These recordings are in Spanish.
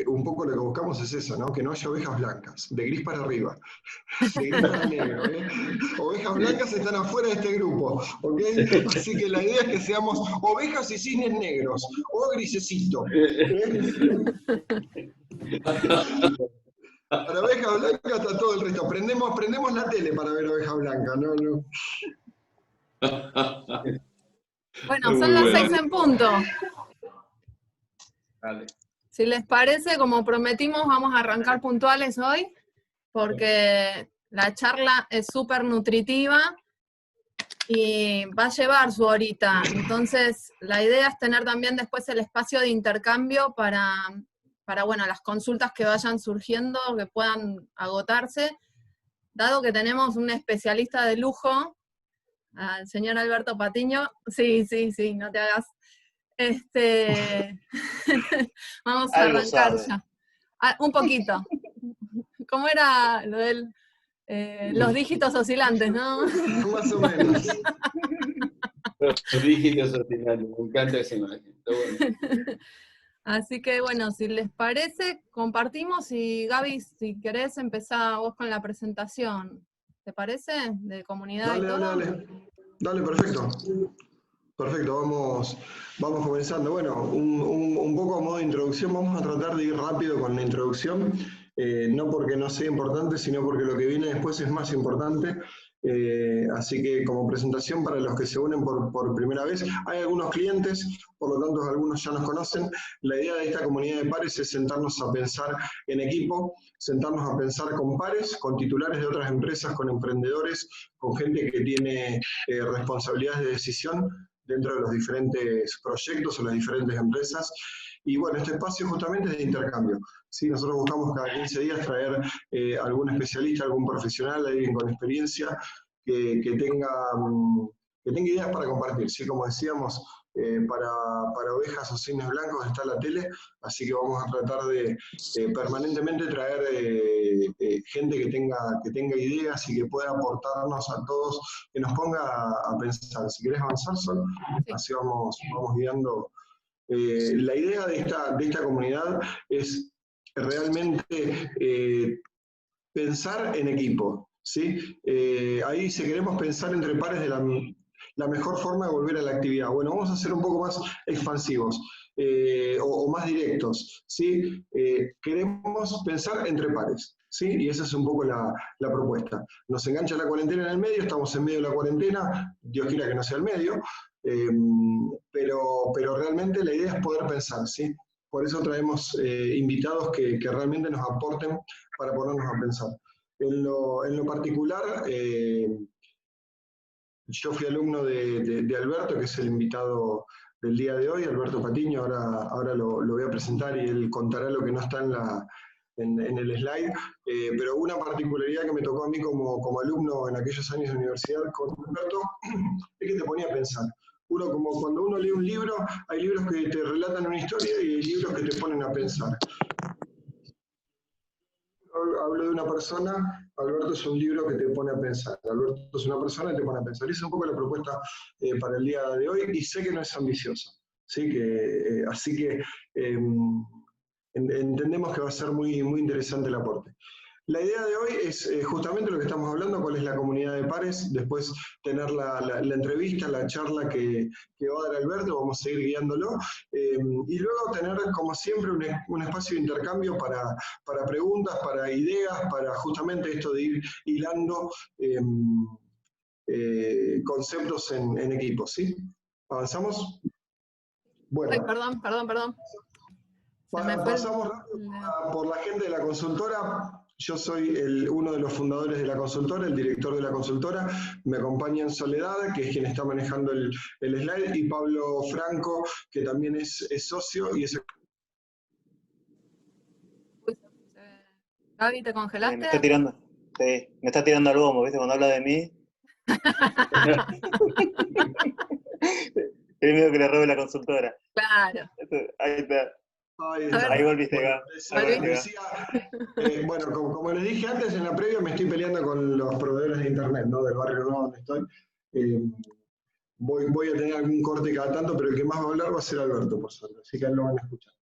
Un poco lo que buscamos es eso, ¿no? Que no haya ovejas blancas, de gris para arriba, de gris para negro. Ovejas blancas están afuera de este grupo, ¿ok? Así que la idea es que seamos ovejas y cisnes negros, o grisecito. Para oveja blanca está todo el resto. Prendemos la tele para ver oveja blanca, ¿no? Bueno, son las 6 en punto. Dale. Si les parece, como prometimos, vamos a arrancar puntuales hoy, porque la charla es súper nutritiva y va a llevar su horita. Entonces, la idea es tener también después el espacio de intercambio para bueno, las consultas que vayan surgiendo, que puedan agotarse. Dado que tenemos un especialista de lujo, al señor Alberto Patiño, sí, no te hagas. Vamos a arrancar ya. Un poquito. ¿Cómo era lo del los dígitos oscilantes, no? Más o menos. Los dígitos oscilantes, me encanta esa imagen. Está bueno. Así que bueno, si les parece, compartimos y Gaby, si querés, empezá vos con la presentación. ¿Te parece? De comunidad Dale, y todo. Dale, perfecto. Perfecto, vamos comenzando. Bueno, un poco a modo de introducción, vamos a tratar de ir rápido con la introducción, no porque no sea importante, sino porque lo que viene después es más importante. Así que como presentación para los que se unen por primera vez, hay algunos clientes, por lo tanto algunos ya nos conocen. La idea de esta comunidad de pares es sentarnos a pensar en equipo, sentarnos a pensar con pares, con titulares de otras empresas, con emprendedores, con gente que tiene responsabilidades de decisión dentro de los diferentes proyectos o las diferentes empresas. Y bueno, este espacio justamente es de intercambio. ¿Sí? Nosotros buscamos cada 15 días traer algún especialista, algún profesional, alguien con experiencia que tenga ideas para compartir. ¿Sí? Como decíamos, para ovejas o cisnes blancos está la tele, así que vamos a tratar de permanentemente traer gente que tenga ideas y que pueda aportarnos a todos, que nos ponga a pensar. Si querés avanzar, Sol, así vamos guiando. La idea de esta comunidad es realmente pensar en equipo, ¿sí? Ahí si queremos pensar entre pares de la mejor forma de volver a la actividad. Bueno, vamos a ser un poco más expansivos o más directos, ¿sí? Queremos pensar entre pares, ¿sí? Y esa es un poco la propuesta. Nos engancha la cuarentena en el medio, estamos en medio de la cuarentena, Dios quiera que no sea el medio, pero realmente la idea es poder pensar, ¿sí? Por eso traemos invitados que realmente nos aporten para ponernos a pensar. En lo particular, yo fui alumno de Alberto, que es el invitado del día de hoy, Alberto Patiño, ahora lo voy a presentar y él contará lo que no está en el slide, pero una particularidad que me tocó a mí como alumno en aquellos años de universidad con Alberto, es que te ponía a pensar. Como cuando uno lee un libro, hay libros que te relatan una historia y hay libros que te ponen a pensar. Hablo de una persona, Alberto es un libro que te pone a pensar. Alberto es una persona que te pone a pensar. Esa es un poco la propuesta para el día de hoy y sé que no es ambiciosa. ¿Sí? Así que entendemos que va a ser muy, muy interesante el aporte. La idea de hoy es justamente lo que estamos hablando, cuál es la comunidad de pares, después tener la entrevista, la charla que va a dar Alberto, vamos a seguir guiándolo, y luego tener, como siempre, un espacio de intercambio para preguntas, para ideas, para justamente esto de ir hilando conceptos en equipo, ¿sí? ¿Avanzamos? Bueno. Ay, perdón. Pasamos rápido por la gente de la consultora. Yo soy uno de los fundadores de la consultora, el director de la consultora. Me acompaña en Soledad, que es quien está manejando el slide, y Pablo Franco, que también es socio y es... Gaby, ¿te congelaste? Me está tirando al humo, ¿viste? Cuando habla de mí. Tiene miedo que le robe la consultora. Claro. Ahí está. Ahí volviste, bueno, como les dije antes, en la previa me estoy peleando con los proveedores de internet, ¿no? Del barrio nuevo donde estoy. voy a tener algún corte cada tanto, pero el que más va a hablar va a ser Alberto, por suerte, así que a él lo van a escuchar.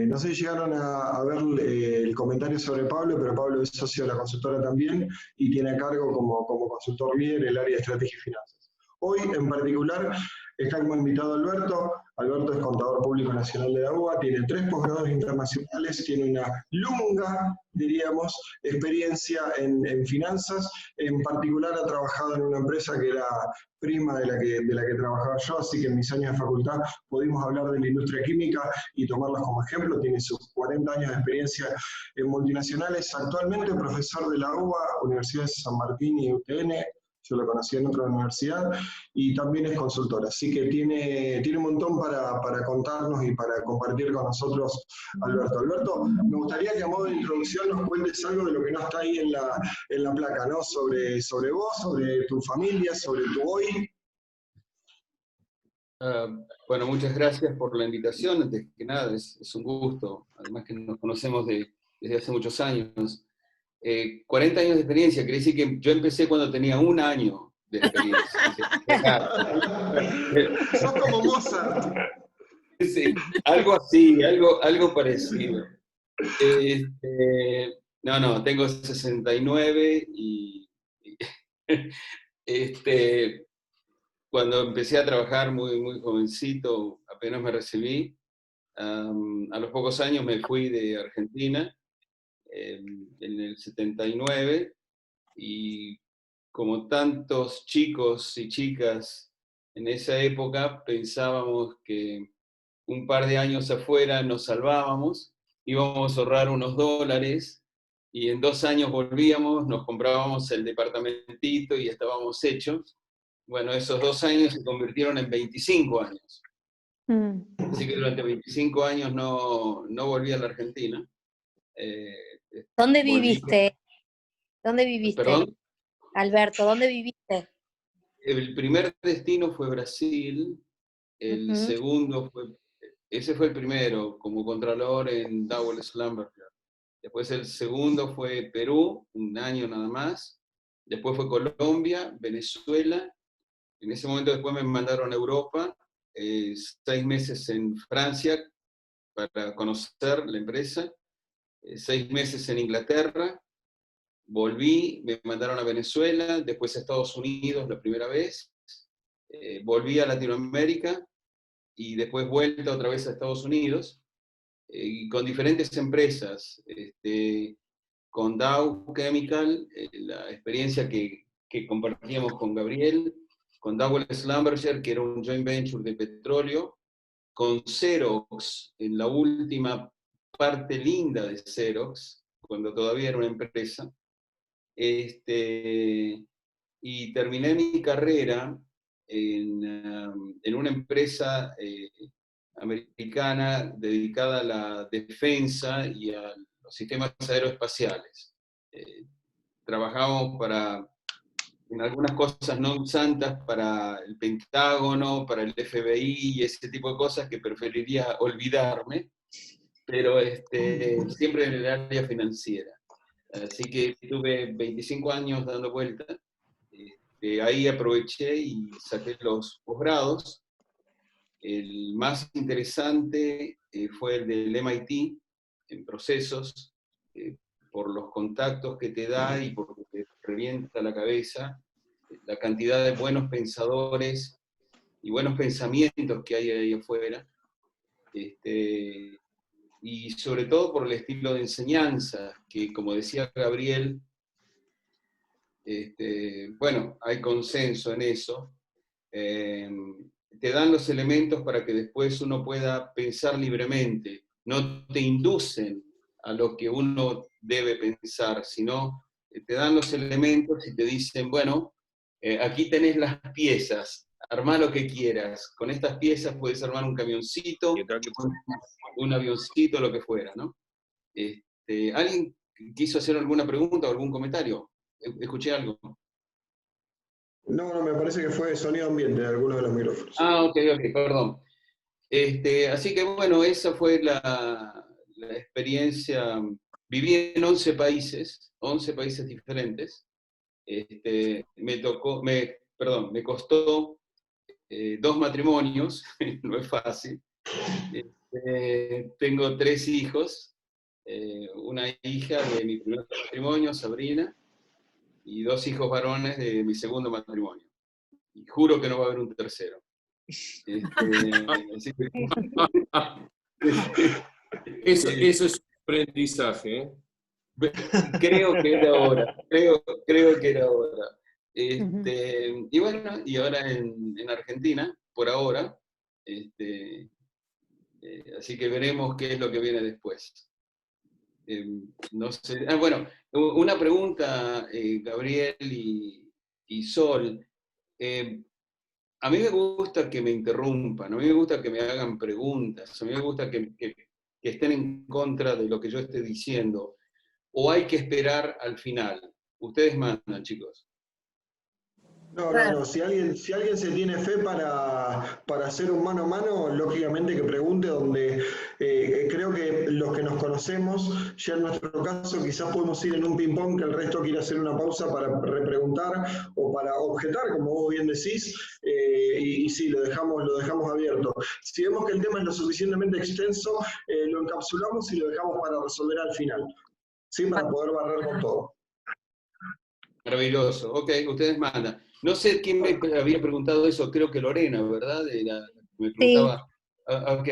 No sé si llegaron a ver el comentario sobre Pablo, pero Pablo es socio de la consultora también y tiene a cargo como consultor líder el área de estrategia y finanzas. Hoy, en particular, está como invitado Alberto. Alberto es contador público nacional de la UBA, tiene 3 posgrados internacionales, tiene una lunga, diríamos, experiencia en finanzas. En particular ha trabajado en una empresa que era prima de la que trabajaba yo, así que en mis años de facultad pudimos hablar de la industria química y tomarlos como ejemplo. Tiene sus 40 años de experiencia en multinacionales. Actualmente profesor de la UBA, Universidad de San Martín y UTN. Yo lo conocí en otra universidad, y también es consultora, así que tiene un montón para contarnos y para compartir con nosotros, Alberto. Alberto, me gustaría que a modo de introducción nos cuentes algo de lo que no está ahí en la placa, ¿no? Sobre vos, sobre tu familia, sobre tu hoy. Bueno, muchas gracias por la invitación. Antes que nada, es un gusto, además que nos conocemos desde hace muchos años. 40 años de experiencia, quiere decir que yo empecé cuando tenía 1 año de experiencia. Sos como Mozart. Sí, algo así, algo parecido. No, tengo 69 y cuando empecé a trabajar muy jovencito, apenas me recibí, a los pocos años me fui de Argentina, en el 79, y como tantos chicos y chicas en esa época, pensábamos que un par de años afuera nos salvábamos, íbamos a ahorrar unos dólares, y en 2 años volvíamos, nos comprábamos el departamentito y estábamos hechos. Bueno, esos 2 años se convirtieron en 25 años. Así que durante 25 años no volví a la Argentina. ¿Dónde Volví. viviste? ¿Dónde viviste? ¿Perdón? Alberto, ¿dónde viviste? El primer destino fue Brasil, el segundo ese fue el primero, como contralor en Double Schlumberger. Después el segundo fue Perú, 1 año nada más. Después fue Colombia, Venezuela. En ese momento después me mandaron a Europa, 6 meses en Francia para conocer la empresa, 6 meses en Inglaterra. Volví, me mandaron a Venezuela, después a Estados Unidos la primera vez, volví a Latinoamérica y después vuelta otra vez a Estados Unidos, y con diferentes empresas, con Dow Chemical, la experiencia que compartíamos con Gabriel, con Double Schlumberger, que era un joint venture de petróleo, con Xerox, en la última parte linda de Xerox, cuando todavía era una empresa, y terminé mi carrera en una empresa americana dedicada a la defensa y a los sistemas aeroespaciales. Trabajamos en algunas cosas no santas para el Pentágono, para el FBI y ese tipo de cosas que preferiría olvidarme, pero siempre en el área financiera. Así que tuve 25 años dando vuelta. Ahí aproveché y saqué los posgrados. El más interesante fue el del MIT, en procesos, por los contactos que te da y porque te revienta la cabeza, la cantidad de buenos pensadores y buenos pensamientos que hay ahí afuera. Y sobre todo por el estilo de enseñanza, que como decía Gabriel, bueno, hay consenso en eso, te dan los elementos para que después uno pueda pensar libremente, no te inducen a lo que uno debe pensar, sino te dan los elementos y te dicen, bueno, aquí tenés las piezas, armá lo que quieras, con estas piezas puedes armar un camioncito, un avioncito, lo que fuera, ¿no? ¿Alguien quiso hacer alguna pregunta o algún comentario? Escuché algo. No, me parece que fue sonido ambiente de alguno de los micrófonos. Ok, perdón. Así que bueno, esa fue la experiencia. Viví en 11 países diferentes. Me costó 2 matrimonios, no es fácil. Tengo 3 hijos, una hija de mi primer matrimonio, Sabrina, y 2 hijos varones de mi segundo matrimonio. Y juro que no va a haber un tercero. Así que, Eso es un aprendizaje, ¿eh? creo que era hora, creo que era hora. Y bueno, y ahora en Argentina, por ahora, así que veremos qué es lo que viene después. No sé. Bueno, una pregunta, Gabriel y Sol. A mí me gusta que me interrumpan, a mí me gusta que me hagan preguntas, a mí me gusta que estén en contra de lo que yo esté diciendo. ¿O hay que esperar al final? Ustedes mandan, chicos. No. Si alguien se tiene fe para hacer un mano a mano, lógicamente que pregunte, donde creo que los que nos conocemos, ya en nuestro caso quizás podemos ir en un ping-pong, que el resto quiere hacer una pausa para repreguntar o para objetar, como vos bien decís, y sí, lo dejamos abierto. Si vemos que el tema es lo suficientemente extenso, lo encapsulamos y lo dejamos para resolver al final, ¿sí? Para poder barrer con todo. Maravilloso. Ok, ustedes mandan. No sé quién me había preguntado eso, creo que Lorena, ¿verdad? Me preguntaba. Sí. Ok,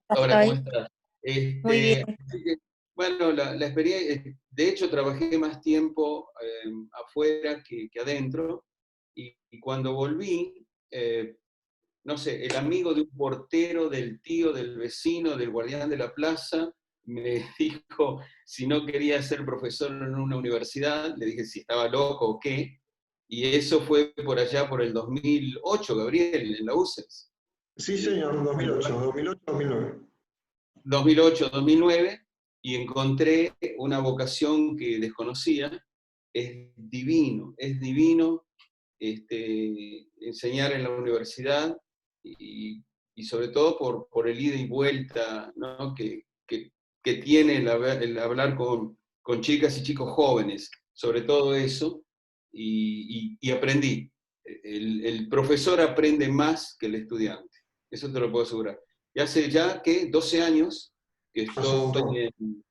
ahora, ¿cómo estás? Muy bien. Bueno, la experiencia, de hecho trabajé más tiempo afuera que adentro, y cuando volví, no sé, el amigo de un portero, del tío, del vecino, del guardián de la plaza, me dijo si no quería ser profesor en una universidad, le dije si estaba loco o qué, y eso fue por allá por el 2008, Gabriel, en la UCES. Sí, señor, 2008-2009. 2008-2009, y encontré una vocación que desconocía. Es divino enseñar en la universidad, y sobre todo por el ida y vuelta, ¿no? que tiene el hablar con chicas y chicos jóvenes, sobre todo eso, y aprendí. El profesor aprende más que el estudiante, eso te lo puedo asegurar. Y hace ya, ¿qué? 12 años que estoy en...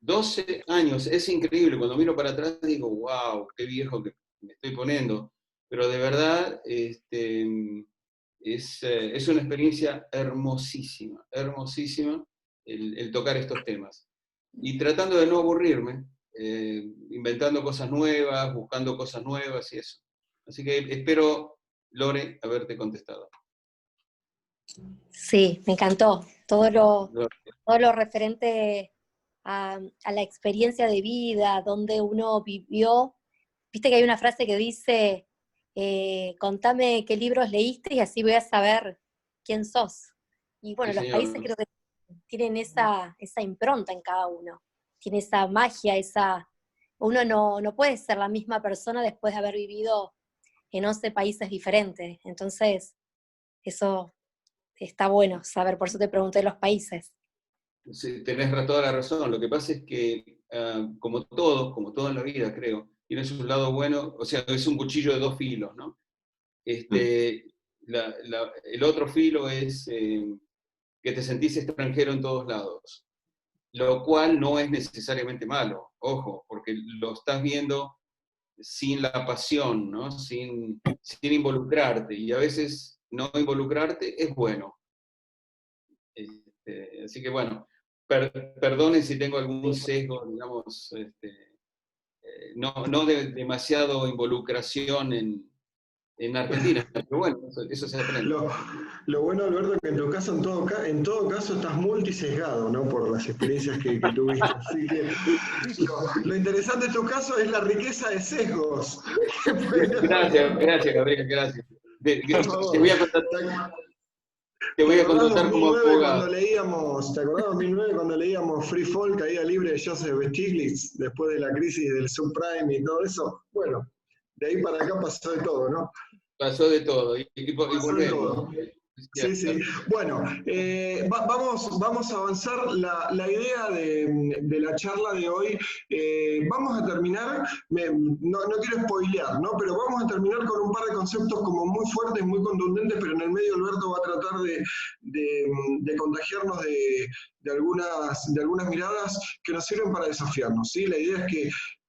12 años, es increíble, cuando miro para atrás digo, wow, qué viejo que me estoy poniendo, pero de verdad es una experiencia hermosísima, hermosísima el tocar estos temas. Y tratando de no aburrirme, inventando cosas nuevas, buscando cosas nuevas y eso. Así que espero, Lore, haberte contestado. Sí, me encantó. Todo lo referente a la experiencia de vida, donde uno vivió. Viste que hay una frase que dice, contame qué libros leíste y así voy a saber quién sos. Y bueno, Sí, los señor. países creo que tienen esa impronta en cada uno, tiene esa magia, uno no puede ser la misma persona después de haber vivido en 11 países diferentes. Entonces, eso está bueno saber, por eso te pregunté los países. Sí, tenés toda la razón. Lo que pasa es que, como todo en la vida, creo, tiene su lado bueno, o sea, es un cuchillo de 2 filos, ¿no? El otro filo es que te sentís extranjero en todos lados, lo cual no es necesariamente malo, ojo, porque lo estás viendo sin la pasión, ¿no? Sin involucrarte, y a veces no involucrarte es bueno. Así que bueno, perdonen si tengo algún sesgo, digamos, no de demasiado involucración en Argentina, pero bueno, eso se aprende. Lo bueno, Alberto, que en tu caso, en todo caso, estás multisesgado, ¿no? Por las experiencias que tuviste. Así que lo interesante de tu caso es la riqueza de sesgos. Gracias, Gabriel, gracias. Te voy a contratar como abogado. ¿Te acordás de 2009 cuando leíamos Free Fall, Caída Libre de Joseph Stiglitz, después de la crisis del subprime y todo eso? Bueno, de ahí para acá pasó de todo, ¿no? Pasó de todo, y volvemos. Sí, sí. Bueno, vamos a avanzar. La idea de la charla de hoy, vamos a terminar, no quiero spoilear, ¿no? Pero vamos a terminar con un par de conceptos como muy fuertes, muy contundentes, pero en el medio Alberto va a tratar de contagiarnos de algunas miradas que nos sirven para desafiarnos, ¿sí? La idea es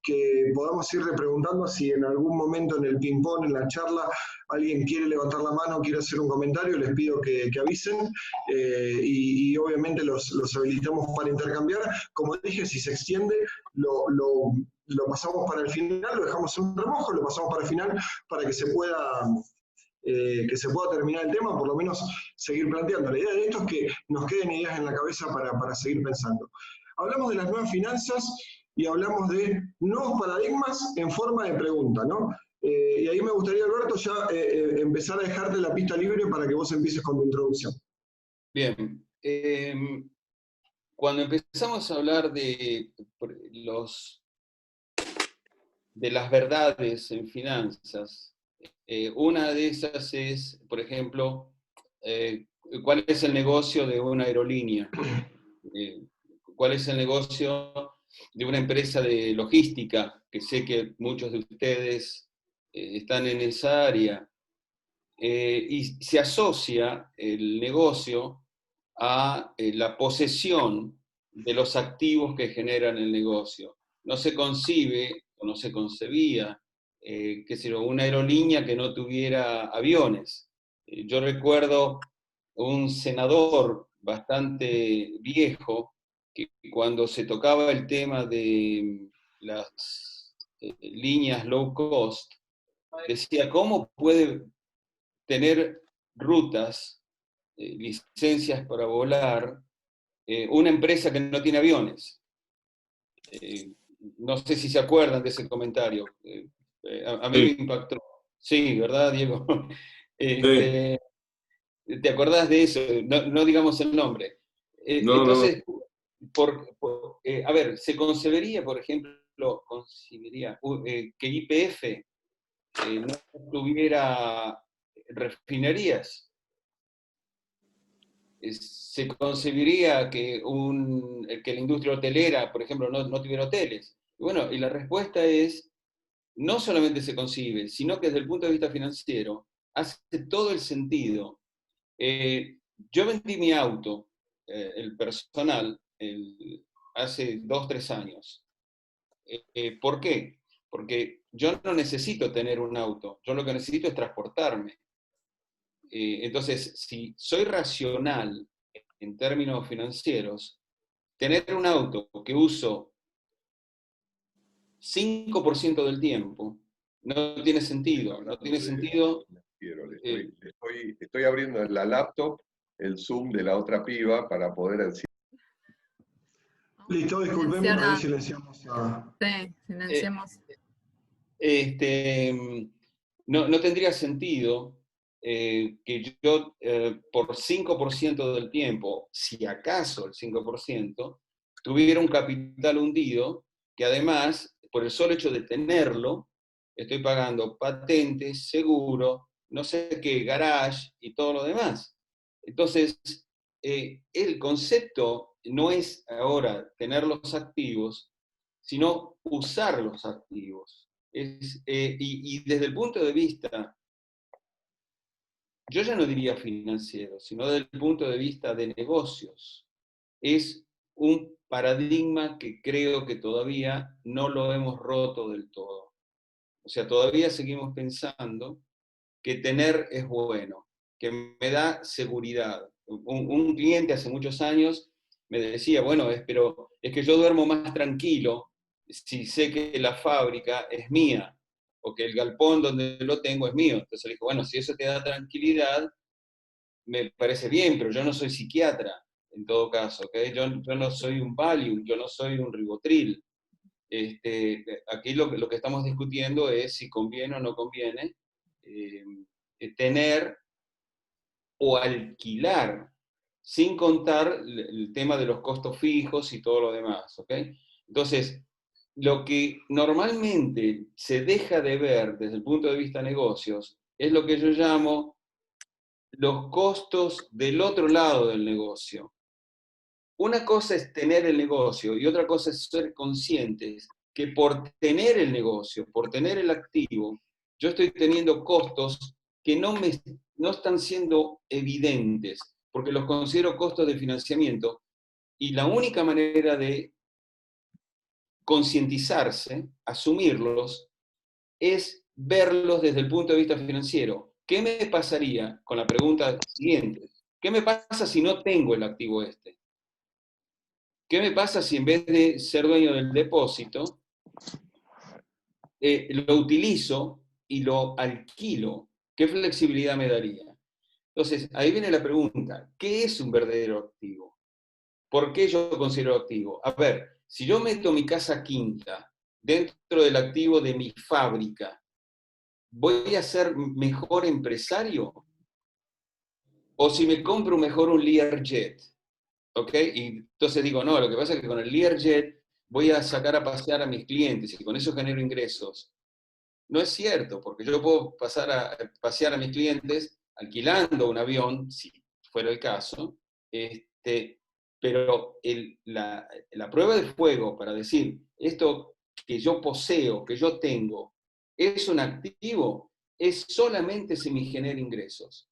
que podamos ir repreguntando si en algún momento en el ping-pong, en la charla, alguien quiere levantar la mano, quiere hacer un comentario, les pido que avisen y obviamente los habilitamos para intercambiar. Como dije, si se extiende, lo pasamos para el final, lo dejamos en un remojo, lo pasamos para el final para que se pueda terminar el tema, por lo menos seguir planteando. La idea de esto es que nos queden ideas en la cabeza para seguir pensando. Hablamos de las nuevas finanzas y hablamos de nuevos paradigmas en forma de pregunta, ¿no? Y ahí me gustaría, Alberto, ya empezar a dejarte la pista libre para que vos empieces con tu introducción. Bien. Cuando empezamos a hablar de las verdades en finanzas, una de esas es, por ejemplo, ¿cuál es el negocio de una aerolínea? ¿Cuál es el negocio de una empresa de logística? Que sé que muchos de ustedes están en esa área. Y se asocia el negocio a la posesión de los activos que generan el negocio. No se concibe o no se concebía una aerolínea que no tuviera aviones. Yo recuerdo un senador bastante viejo que cuando se tocaba el tema de las líneas low cost, decía, ¿cómo puede tener rutas, licencias para volar, una empresa que no tiene aviones? No sé si se acuerdan de ese comentario. A mí me impactó. Sí, ¿verdad, Diego? ¿Te acordás de eso? No digamos el nombre. Entonces, a ver, se concebería, por ejemplo, que YPF no tuviera refinerías. Se concebiría que la industria hotelera, por ejemplo, no tuviera hoteles. Bueno, y la respuesta es, no solamente se concibe, sino que desde el punto de vista financiero, hace todo el sentido. Yo vendí mi auto, el personal, hace 2 o 3 años. ¿Por qué? Porque yo no necesito tener un auto, yo lo que necesito es transportarme. Entonces, si soy racional en términos financieros, tener un auto que uso 5% del tiempo no tiene sentido. No tiene sentido. Estoy abriendo en la laptop el Zoom de la otra piba para poder... Listo, disculpemos, ahí silenciamos a... Sí, silenciamos. No tendría sentido que yo por 5% del tiempo, si acaso el 5%, tuviera un capital hundido que además, por el solo hecho de tenerlo, estoy pagando patentes, seguro, no sé qué, garage y todo lo demás. Entonces, el concepto no es ahora tener los activos, sino usar los activos. Y desde el punto de vista, yo ya no diría financiero, sino desde el punto de vista de negocios, es un paradigma que creo que todavía no lo hemos roto del todo. O sea, todavía seguimos pensando que tener es bueno, que me da seguridad. Un cliente hace muchos años me decía, bueno, pero es que yo duermo más tranquilo si sé que la fábrica es mía, o que el galpón donde lo tengo es mío. Entonces le dije, bueno, si eso te da tranquilidad, me parece bien, pero yo no soy psiquiatra, en todo caso, ¿okay? Yo no soy un Valium, yo no soy un Ribotril. Aquí lo que estamos discutiendo es si conviene o no conviene tener o alquilar, sin contar el tema de los costos fijos y todo lo demás, ¿ok? Entonces, lo que normalmente se deja de ver desde el punto de vista de negocios es lo que yo llamo los costos del otro lado del negocio. Una cosa es tener el negocio y otra cosa es ser conscientes que por tener el negocio, por tener el activo, yo estoy teniendo costos que no están siendo evidentes, porque los considero costos de financiamiento, y la única manera de concientizarse, asumirlos, es verlos desde el punto de vista financiero. ¿Qué me pasaría con la pregunta siguiente? ¿Qué me pasa si no tengo el activo este? ¿Qué me pasa si en vez de ser dueño del depósito, lo utilizo y lo alquilo? ¿Qué flexibilidad me daría? Entonces, ahí viene la pregunta, ¿qué es un verdadero activo? ¿Por qué yo lo considero activo? A ver, si yo meto mi casa quinta dentro del activo de mi fábrica, ¿voy a ser mejor empresario? ¿O si me compro mejor un Learjet? ¿Ok? Y entonces digo, no, lo que pasa es que con el Learjet voy a sacar a pasear a mis clientes y con eso genero ingresos. No es cierto, porque yo puedo pasar a pasear a mis clientes alquilando un avión, si fuera el caso, pero la prueba de fuego para decir esto que yo poseo, que yo tengo, es un activo, es solamente si me genera ingresos.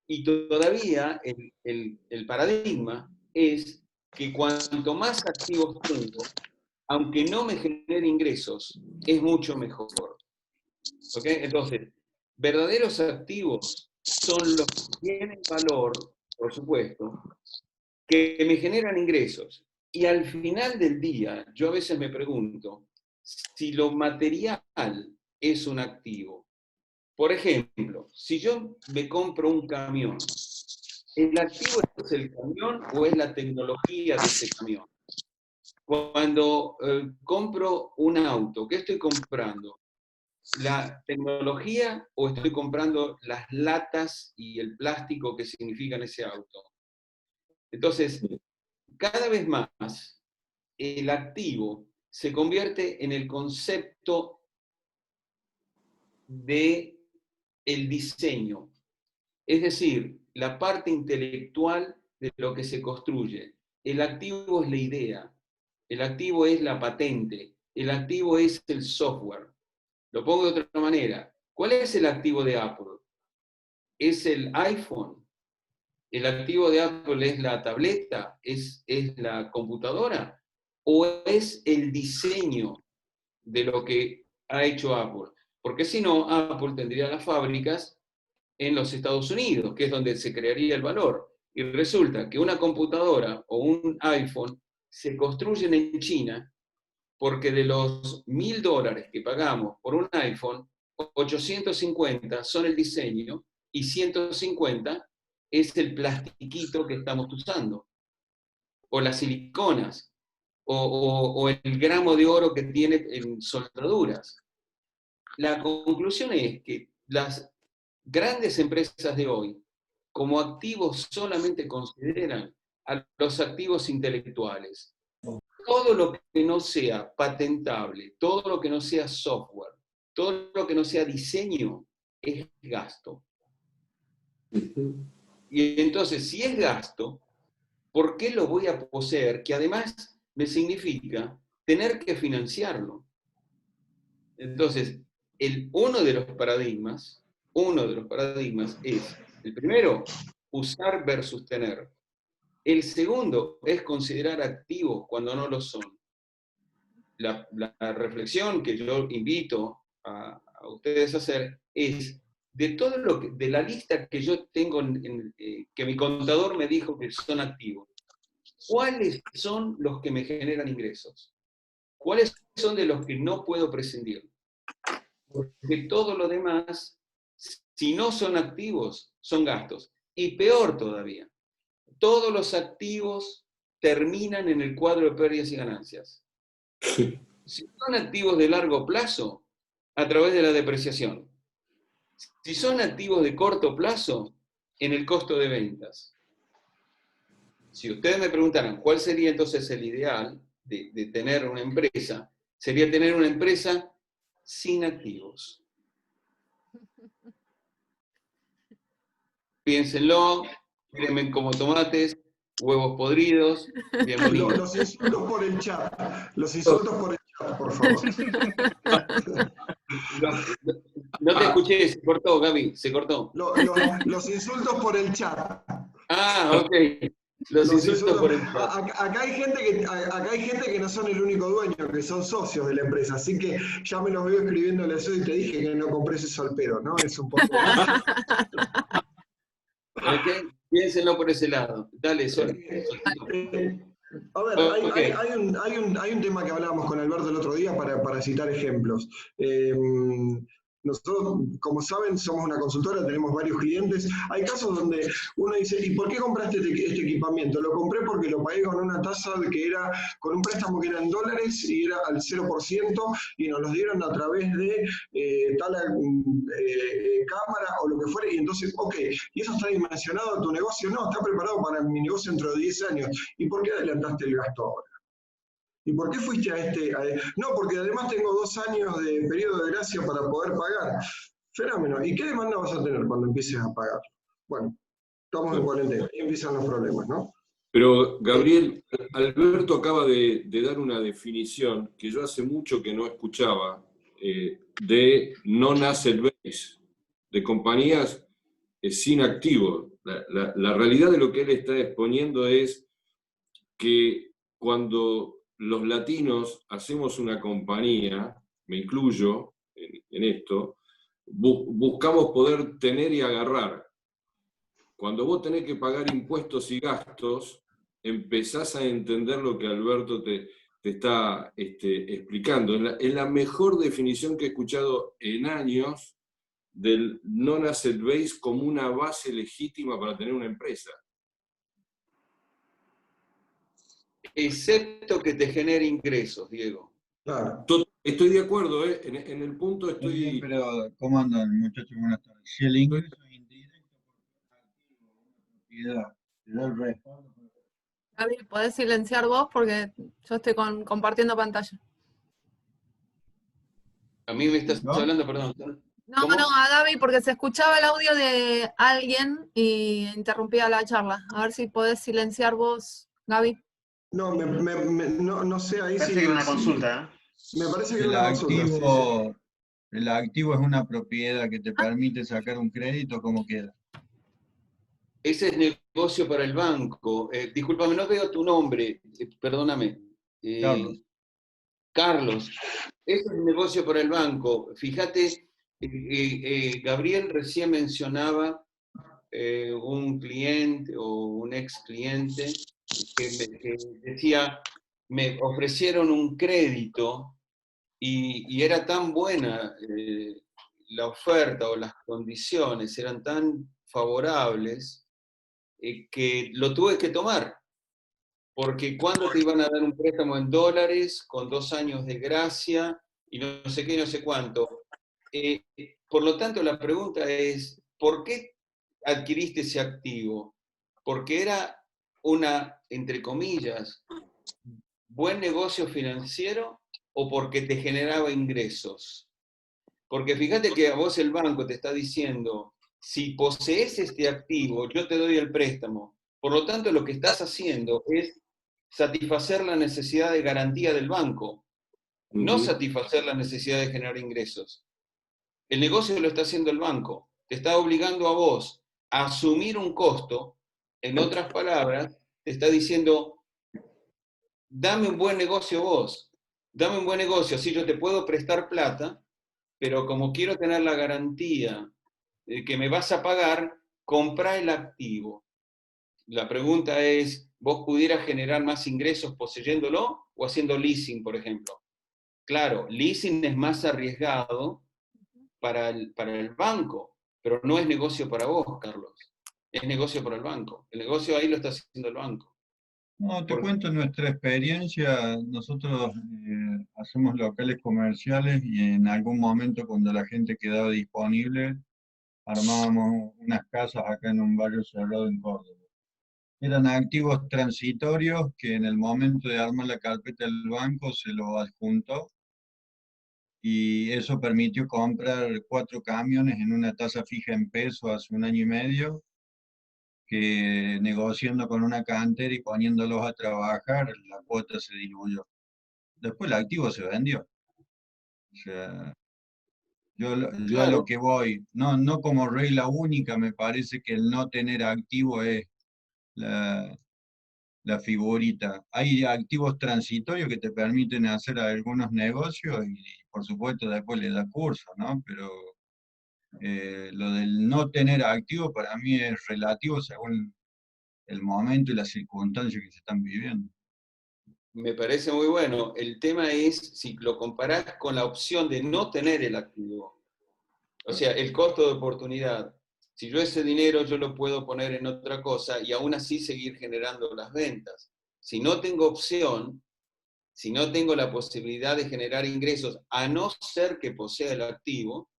Y todavía el paradigma es que cuanto más activos tengo, aunque no me genere ingresos, es mucho mejor. ¿Ok? Entonces, verdaderos activos son los que tienen valor, por supuesto, que me generan ingresos. Y al final del día, yo a veces me pregunto si lo material es un activo. Por ejemplo, si yo me compro un camión, ¿el activo es el camión o es la tecnología de ese camión? Cuando compro un auto, ¿qué estoy comprando? ¿La tecnología o estoy comprando las latas y el plástico que significan ese auto? Entonces, cada vez más, el activo se convierte en el concepto de el diseño, es decir, la parte intelectual de lo que se construye. El activo es la idea, el activo es la patente, el activo es el software. Lo pongo de otra manera. ¿Cuál es el activo de Apple? ¿Es el iPhone? ¿El activo de Apple es la tableta? ¿Es la computadora? ¿O es el diseño de lo que ha hecho Apple? Porque si no, Apple tendría las fábricas en los Estados Unidos, que es donde se crearía el valor. Y resulta que una computadora o un iPhone se construyen en China porque de los $1.000 que pagamos por un iPhone, 850 son el diseño y 150 es el plastiquito que estamos usando, o las siliconas, o el gramo de oro que tiene en soldaduras. La conclusión es que las grandes empresas de hoy, como activos, solamente consideran a los activos intelectuales. Todo lo que no sea patentable, todo lo que no sea software, todo lo que no sea diseño, es gasto. Y entonces, si es gasto, ¿por qué lo voy a poseer? Que además me significa tener que financiarlo. Entonces, uno de los paradigmas es, el primero, usar versus tener. El segundo es considerar activos cuando no lo son. La reflexión que yo invito a ustedes a hacer es, de la lista que yo tengo, que mi contador me dijo que son activos, ¿cuáles son los que me generan ingresos? ¿Cuáles son de los que no puedo prescindir? Porque todo lo demás, si no son activos, son gastos. Y peor todavía, todos los activos terminan en el cuadro de pérdidas y ganancias. Si son activos de largo plazo, a través de la depreciación. Si son activos de corto plazo, en el costo de ventas. Si ustedes me preguntaran cuál sería entonces el ideal de tener una empresa, sería tener una empresa sin activos. piénsenlo, tírenme como tomates, huevos podridos, bienvenidos. Los insultos por el chat. Los insultos por el chat, por favor. No te escuché, se cortó, Gaby, se cortó. Los insultos por el chat. Ah, ok. Los insultos por el chat. Acá hay gente que no son el único dueño, que son socios de la empresa, así que ya me los veo escribiéndole eso y te dije que no compres eso al pedo, ¿no? Es un poco... Ok, piénsenlo por ese lado. Dale, Sol. A ver, Okay. hay un tema que hablábamos con Alberto el otro día para citar ejemplos. Nosotros, como saben, somos una consultora, tenemos varios clientes. Hay casos donde uno dice, ¿y por qué compraste este equipamiento? Lo compré porque lo pagué con una tasa que era, con un préstamo que era en dólares y era al 0% y nos los dieron a través de tal cámara o lo que fuera. Y entonces, ok, ¿y eso está dimensionado a tu negocio? No, está preparado para mi negocio dentro de 10 años. ¿Y por qué adelantaste el gasto ahora? ¿Y por qué fuiste a este? No, porque además tengo 2 años de periodo de gracia para poder pagar. Fenómeno. ¿Y qué demanda vas a tener cuando empieces a pagar? Bueno, estamos en cuarentena y empiezan los problemas, ¿no? Pero, Gabriel, Alberto acaba de dar una definición que yo hace mucho que no escuchaba, de non-asset base, de compañías sin activos. La realidad de lo que él está exponiendo es que cuando los latinos hacemos una compañía, me incluyo en esto, buscamos poder tener y agarrar. Cuando vos tenés que pagar impuestos y gastos, empezás a entender lo que Alberto te está explicando. Es la mejor definición que he escuchado en años del non-asset base como una base legítima para tener una empresa. Excepto que te genere ingresos, Diego. Claro. Estoy de acuerdo, en el punto estoy... Bien, pero ¿cómo andan, muchachos? Buenas tardes. Si el ingreso es indirecto por una propiedad, te da el respaldo. Gaby, ¿podés silenciar vos? Porque yo estoy compartiendo pantalla. A mí me estás ¿No? hablando, perdón. No, ¿Cómo? no, a Gaby, porque se escuchaba el audio de alguien y interrumpía la charla. A ver si podés silenciar vos, Gaby. No, no sé ahí Parece si... que era una consulta, ¿eh? Me parece que El era una consulta, sí. el activo es una propiedad que te permite sacar un crédito, ¿cómo queda? Ese es negocio para el banco. Discúlpame, no veo tu nombre, perdóname. Carlos. Carlos, ese es negocio para el banco. Fíjate, Gabriel recién mencionaba un cliente o un ex cliente que decía, me ofrecieron un crédito y era tan buena la oferta o las condiciones, eran tan favorables que lo tuve que tomar. Porque cuando te iban a dar un préstamo en dólares con 2 años de gracia y no sé qué, no sé cuánto. Por lo tanto, la pregunta es, ¿por qué adquiriste ese activo? ¿Porque era una, entre comillas, buen negocio financiero o porque te generaba ingresos? Porque fíjate que a vos el banco te está diciendo, si posees este activo, yo te doy el préstamo. Por lo tanto, lo que estás haciendo es satisfacer la necesidad de garantía del banco, no satisfacer la necesidad de generar ingresos. El negocio lo está haciendo el banco, te está obligando a vos a asumir un costo, en otras palabras, te está diciendo, dame un buen negocio vos, dame un buen negocio, así yo te puedo prestar plata, pero como quiero tener la garantía de que me vas a pagar, compra el activo. La pregunta es, ¿vos pudieras generar más ingresos poseyéndolo o haciendo leasing, por ejemplo? Claro, leasing es más arriesgado para el banco, pero no es negocio para vos, Carlos. Es negocio para el banco. El negocio ahí lo está haciendo el banco. No, te cuento nuestra experiencia. Nosotros hacemos locales comerciales y en algún momento cuando la gente quedaba disponible, armábamos unas casas acá en un barrio cerrado en Córdoba. Eran activos transitorios que en el momento de armar la carpeta del banco se lo adjuntó y eso permitió comprar 4 camiones en una tasa fija en peso hace 1 año y medio que negociando con una cantera y poniéndolos a trabajar, la cuota se diluyó. Después el activo se vendió. O sea, yo a lo Claro. que voy, no como regla única, me parece que el no tener activo es la figurita. Hay activos transitorios que te permiten hacer algunos negocios y por supuesto después le da curso, ¿no? Pero lo del no tener activo para mí es relativo según el momento y las circunstancias que se están viviendo. Me parece muy bueno. El tema es si lo comparás con la opción de no tener el activo. O sea, el costo de oportunidad. Si yo ese dinero yo lo puedo poner en otra cosa y aún así seguir generando las ventas. Si no tengo opción, si no tengo la posibilidad de generar ingresos, a no ser que posea el activo,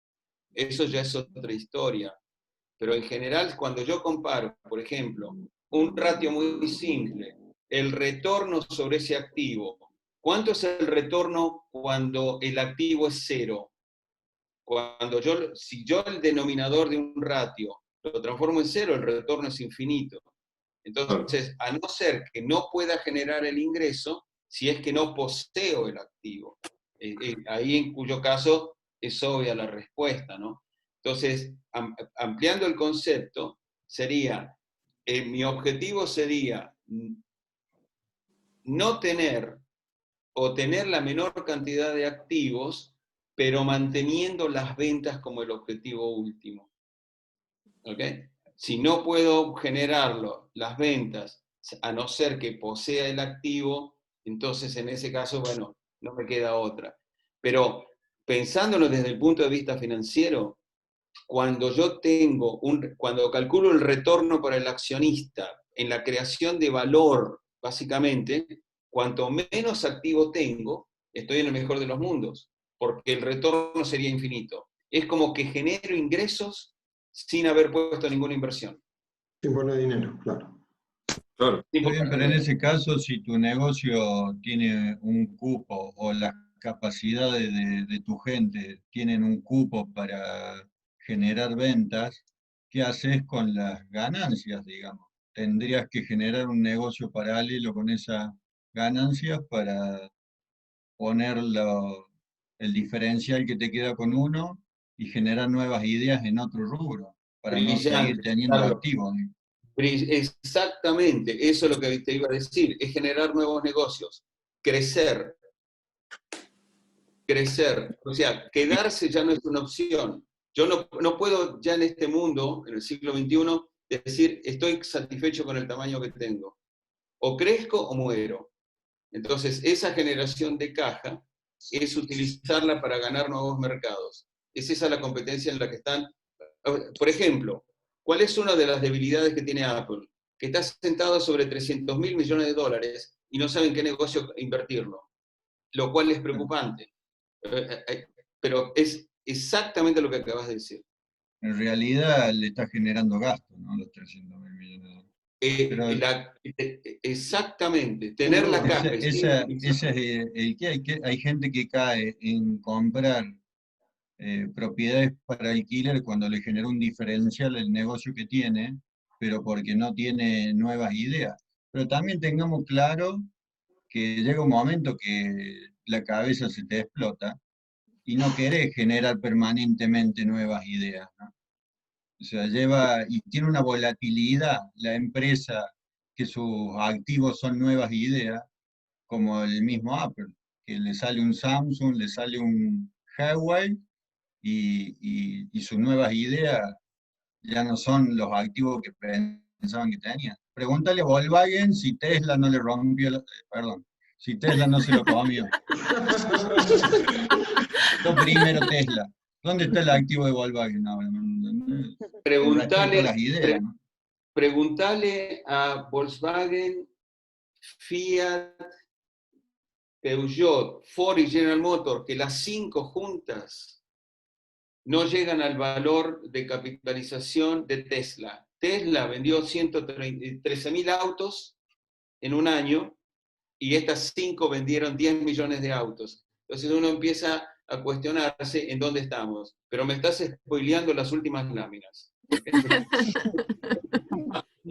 eso ya es otra historia. Pero en general, cuando yo comparo, por ejemplo, un ratio muy simple, el retorno sobre ese activo, ¿cuánto es el retorno cuando el activo es cero? Si yo el denominador de un ratio lo transformo en cero, el retorno es infinito. Entonces, a no ser que no pueda generar el ingreso, si es que no poseo el activo. Ahí en cuyo caso es obvia la respuesta, ¿no? Entonces, ampliando el concepto, sería, mi objetivo sería no tener o tener la menor cantidad de activos, pero manteniendo las ventas como el objetivo último. ¿Ok? Si no puedo generarlo, las ventas, a no ser que posea el activo, entonces en ese caso, bueno, no me queda otra. Pero pensándolo desde el punto de vista financiero, cuando cuando calculo el retorno para el accionista en la creación de valor, básicamente, cuanto menos activo tengo, estoy en el mejor de los mundos, porque el retorno sería infinito. Es como que genero ingresos sin haber puesto ninguna inversión. Sin poner dinero, claro. Claro. Está bien, pero en ese caso, si tu negocio tiene un cupo o las capacidades de tu gente tienen un cupo para generar ventas, ¿qué haces con las ganancias, digamos? Tendrías que generar un negocio paralelo con esas ganancias para poner el diferencial que te queda con uno y generar nuevas ideas en otro rubro, para no seguir Brillante, teniendo Carlos. activos. Exactamente, eso es lo que te iba a decir, es generar nuevos negocios, crecer. O sea, quedarse ya no es una opción. Yo no puedo ya en este mundo, en el siglo XXI, decir, estoy satisfecho con el tamaño que tengo. O crezco o muero. Entonces, esa generación de caja es utilizarla para ganar nuevos mercados. Es esa la competencia en la que están. Por ejemplo, ¿cuál es una de las debilidades que tiene Apple? Que está sentado sobre 300.000 millones de dólares y no saben qué negocio invertirlo, lo cual es preocupante. Pero es exactamente lo que acabas de decir. En realidad le está generando gasto, ¿no? Los 300.000 millones de dólares. Exactamente, tener la caja. Ese es el que hay gente que cae en comprar propiedades para alquiler cuando le genera un diferencial el negocio que tiene, pero porque no tiene nuevas ideas. Pero también tengamos claro que llega un momento que la cabeza se te explota y no querés generar permanentemente nuevas ideas, ¿no? O sea, y tiene una volatilidad la empresa que sus activos son nuevas ideas, como el mismo Apple, que le sale un Samsung, le sale un Huawei, y sus nuevas ideas ya no son los activos que pensaban que tenían. Pregúntale a Volkswagen si Tesla no le rompió, perdón, si Tesla no se lo comió. Lo primero Tesla. ¿Dónde está el activo de Volkswagen ahora? Preguntale a Volkswagen, Fiat, Peugeot, Ford y General Motors, que las 5 juntas no llegan al valor de capitalización de Tesla. Tesla vendió 113.000 autos en un año y estas 5 vendieron 10 millones de autos. Entonces uno empieza a cuestionarse en dónde estamos. Pero me estás spoileando las últimas láminas.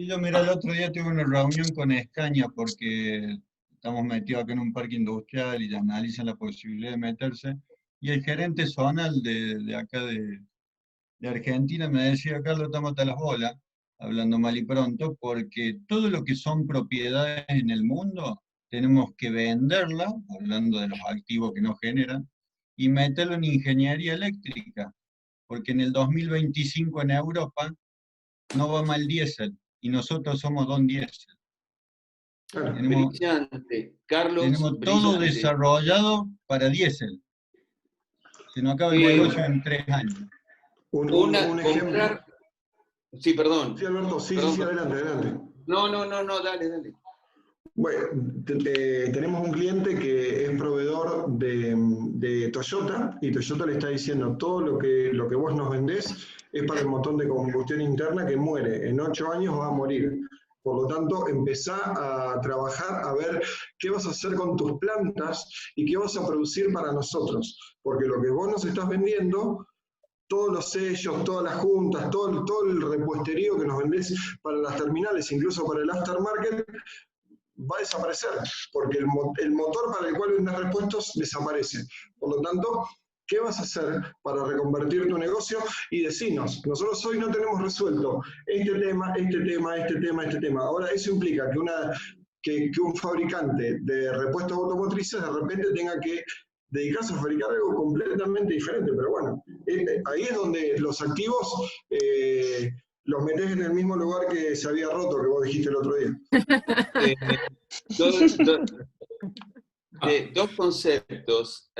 Y yo, mira, el otro día tuve una reunión con Escaña porque estamos metidos acá en un parque industrial y analizan la posibilidad de meterse. Y el gerente zonal de acá de Argentina me decía: Carlos, estamos hasta las bolas, hablando mal y pronto, porque todo lo que son propiedades en el mundo tenemos que venderla, hablando de los activos que nos generan, y meterlo en ingeniería eléctrica, porque en el 2025 en Europa no va mal diésel, y nosotros somos don diésel. Claro. Brillante, Carlos, Tenemos todo brillante. desarrollado para diésel. Se nos acaba el negocio en 3 años. Un ejemplo. Comprar... Sí, perdón. Sí, Alberto, sí, Perdón, sí, adelante, adelante. No, dale. Bueno, tenemos un cliente que es proveedor de Toyota, y Toyota le está diciendo: todo lo que vos nos vendés es para el motor de combustión interna que muere, en 8 años va a morir. Por lo tanto, empezá a trabajar, a ver qué vas a hacer con tus plantas y qué vas a producir para nosotros. Porque lo que vos nos estás vendiendo, todos los sellos, todas las juntas, todo el repuestería que nos vendés para las terminales, incluso para el aftermarket, va a desaparecer, porque el motor para el cual vendes repuestos desaparece. Por lo tanto, ¿qué vas a hacer para reconvertir tu negocio? Y decinos: nosotros hoy no tenemos resuelto este tema. Ahora, eso implica que un fabricante de repuestos automotrices de repente tenga que dedicarse a fabricar algo completamente diferente. Pero bueno, ahí es donde los activos los metés en el mismo lugar que se había roto, que vos dijiste el otro día. Dos conceptos.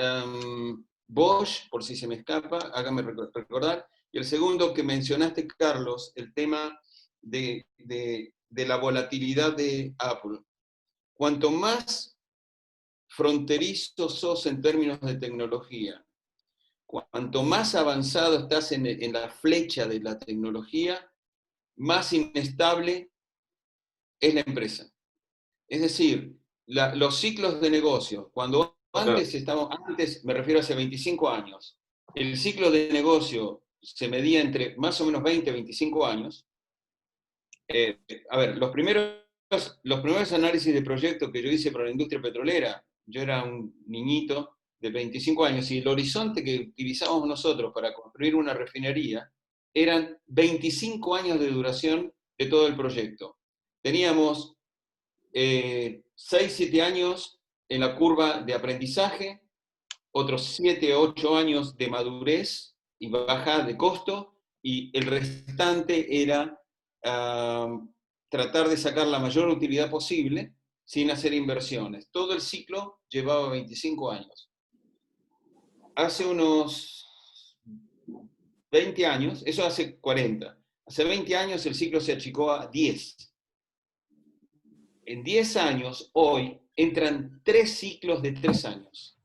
Bosch, por si se me escapa, hágame recordar. Y el segundo que mencionaste, Carlos, el tema de la volatilidad de Apple. Cuanto más fronterizo sos en términos de tecnología, cuanto más avanzado estás en la flecha de la tecnología, más inestable es la empresa. Es decir, los ciclos de negocio, cuando antes me refiero a hace 25 años, el ciclo de negocio se medía entre más o menos 20 y 25 años. A ver, los primeros análisis de proyecto que yo hice para la industria petrolera, yo era un niñito de 25 años, y el horizonte que utilizábamos nosotros para construir una refinería eran 25 años de duración de todo el proyecto. Teníamos 6-7 años en la curva de aprendizaje, otros 7 o 8 años de madurez y bajada de costo, y el restante era tratar de sacar la mayor utilidad posible sin hacer inversiones. Todo el ciclo llevaba 25 años. Hace unos 20 años, eso hace 40, hace 20 años el ciclo se achicó a 10. En 10 años, hoy, entran 3 ciclos de 3 años.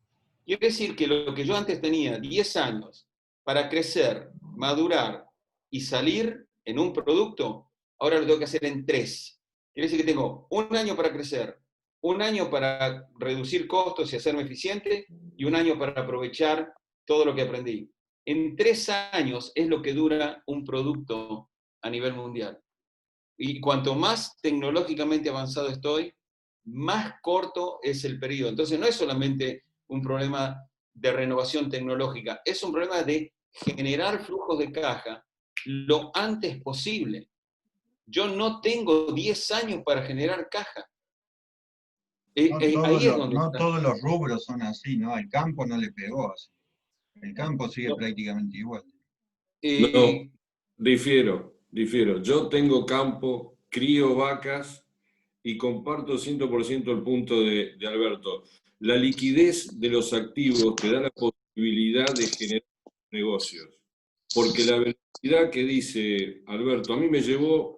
Quiere decir que lo que yo antes tenía 10 años para crecer, madurar y salir en un producto, ahora lo tengo que hacer en 3. Quiere decir que tengo 1 año para crecer, 1 año para reducir costos y hacerme eficiente, y 1 año para aprovechar todo lo que aprendí. En 3 años es lo que dura un producto a nivel mundial. Y cuanto más tecnológicamente avanzado estoy, más corto es el periodo. Entonces no es solamente un problema de renovación tecnológica, es un problema de generar flujos de caja lo antes posible. Yo no tengo 10 años para generar caja. No todos los rubros son así, ¿no? El campo no le pegó así. El campo sigue prácticamente igual. No, difiero. Yo tengo campo, crío vacas y comparto 100% el punto de Alberto. La liquidez de los activos te da la posibilidad de generar negocios. Porque la velocidad que dice Alberto, a mí me llevó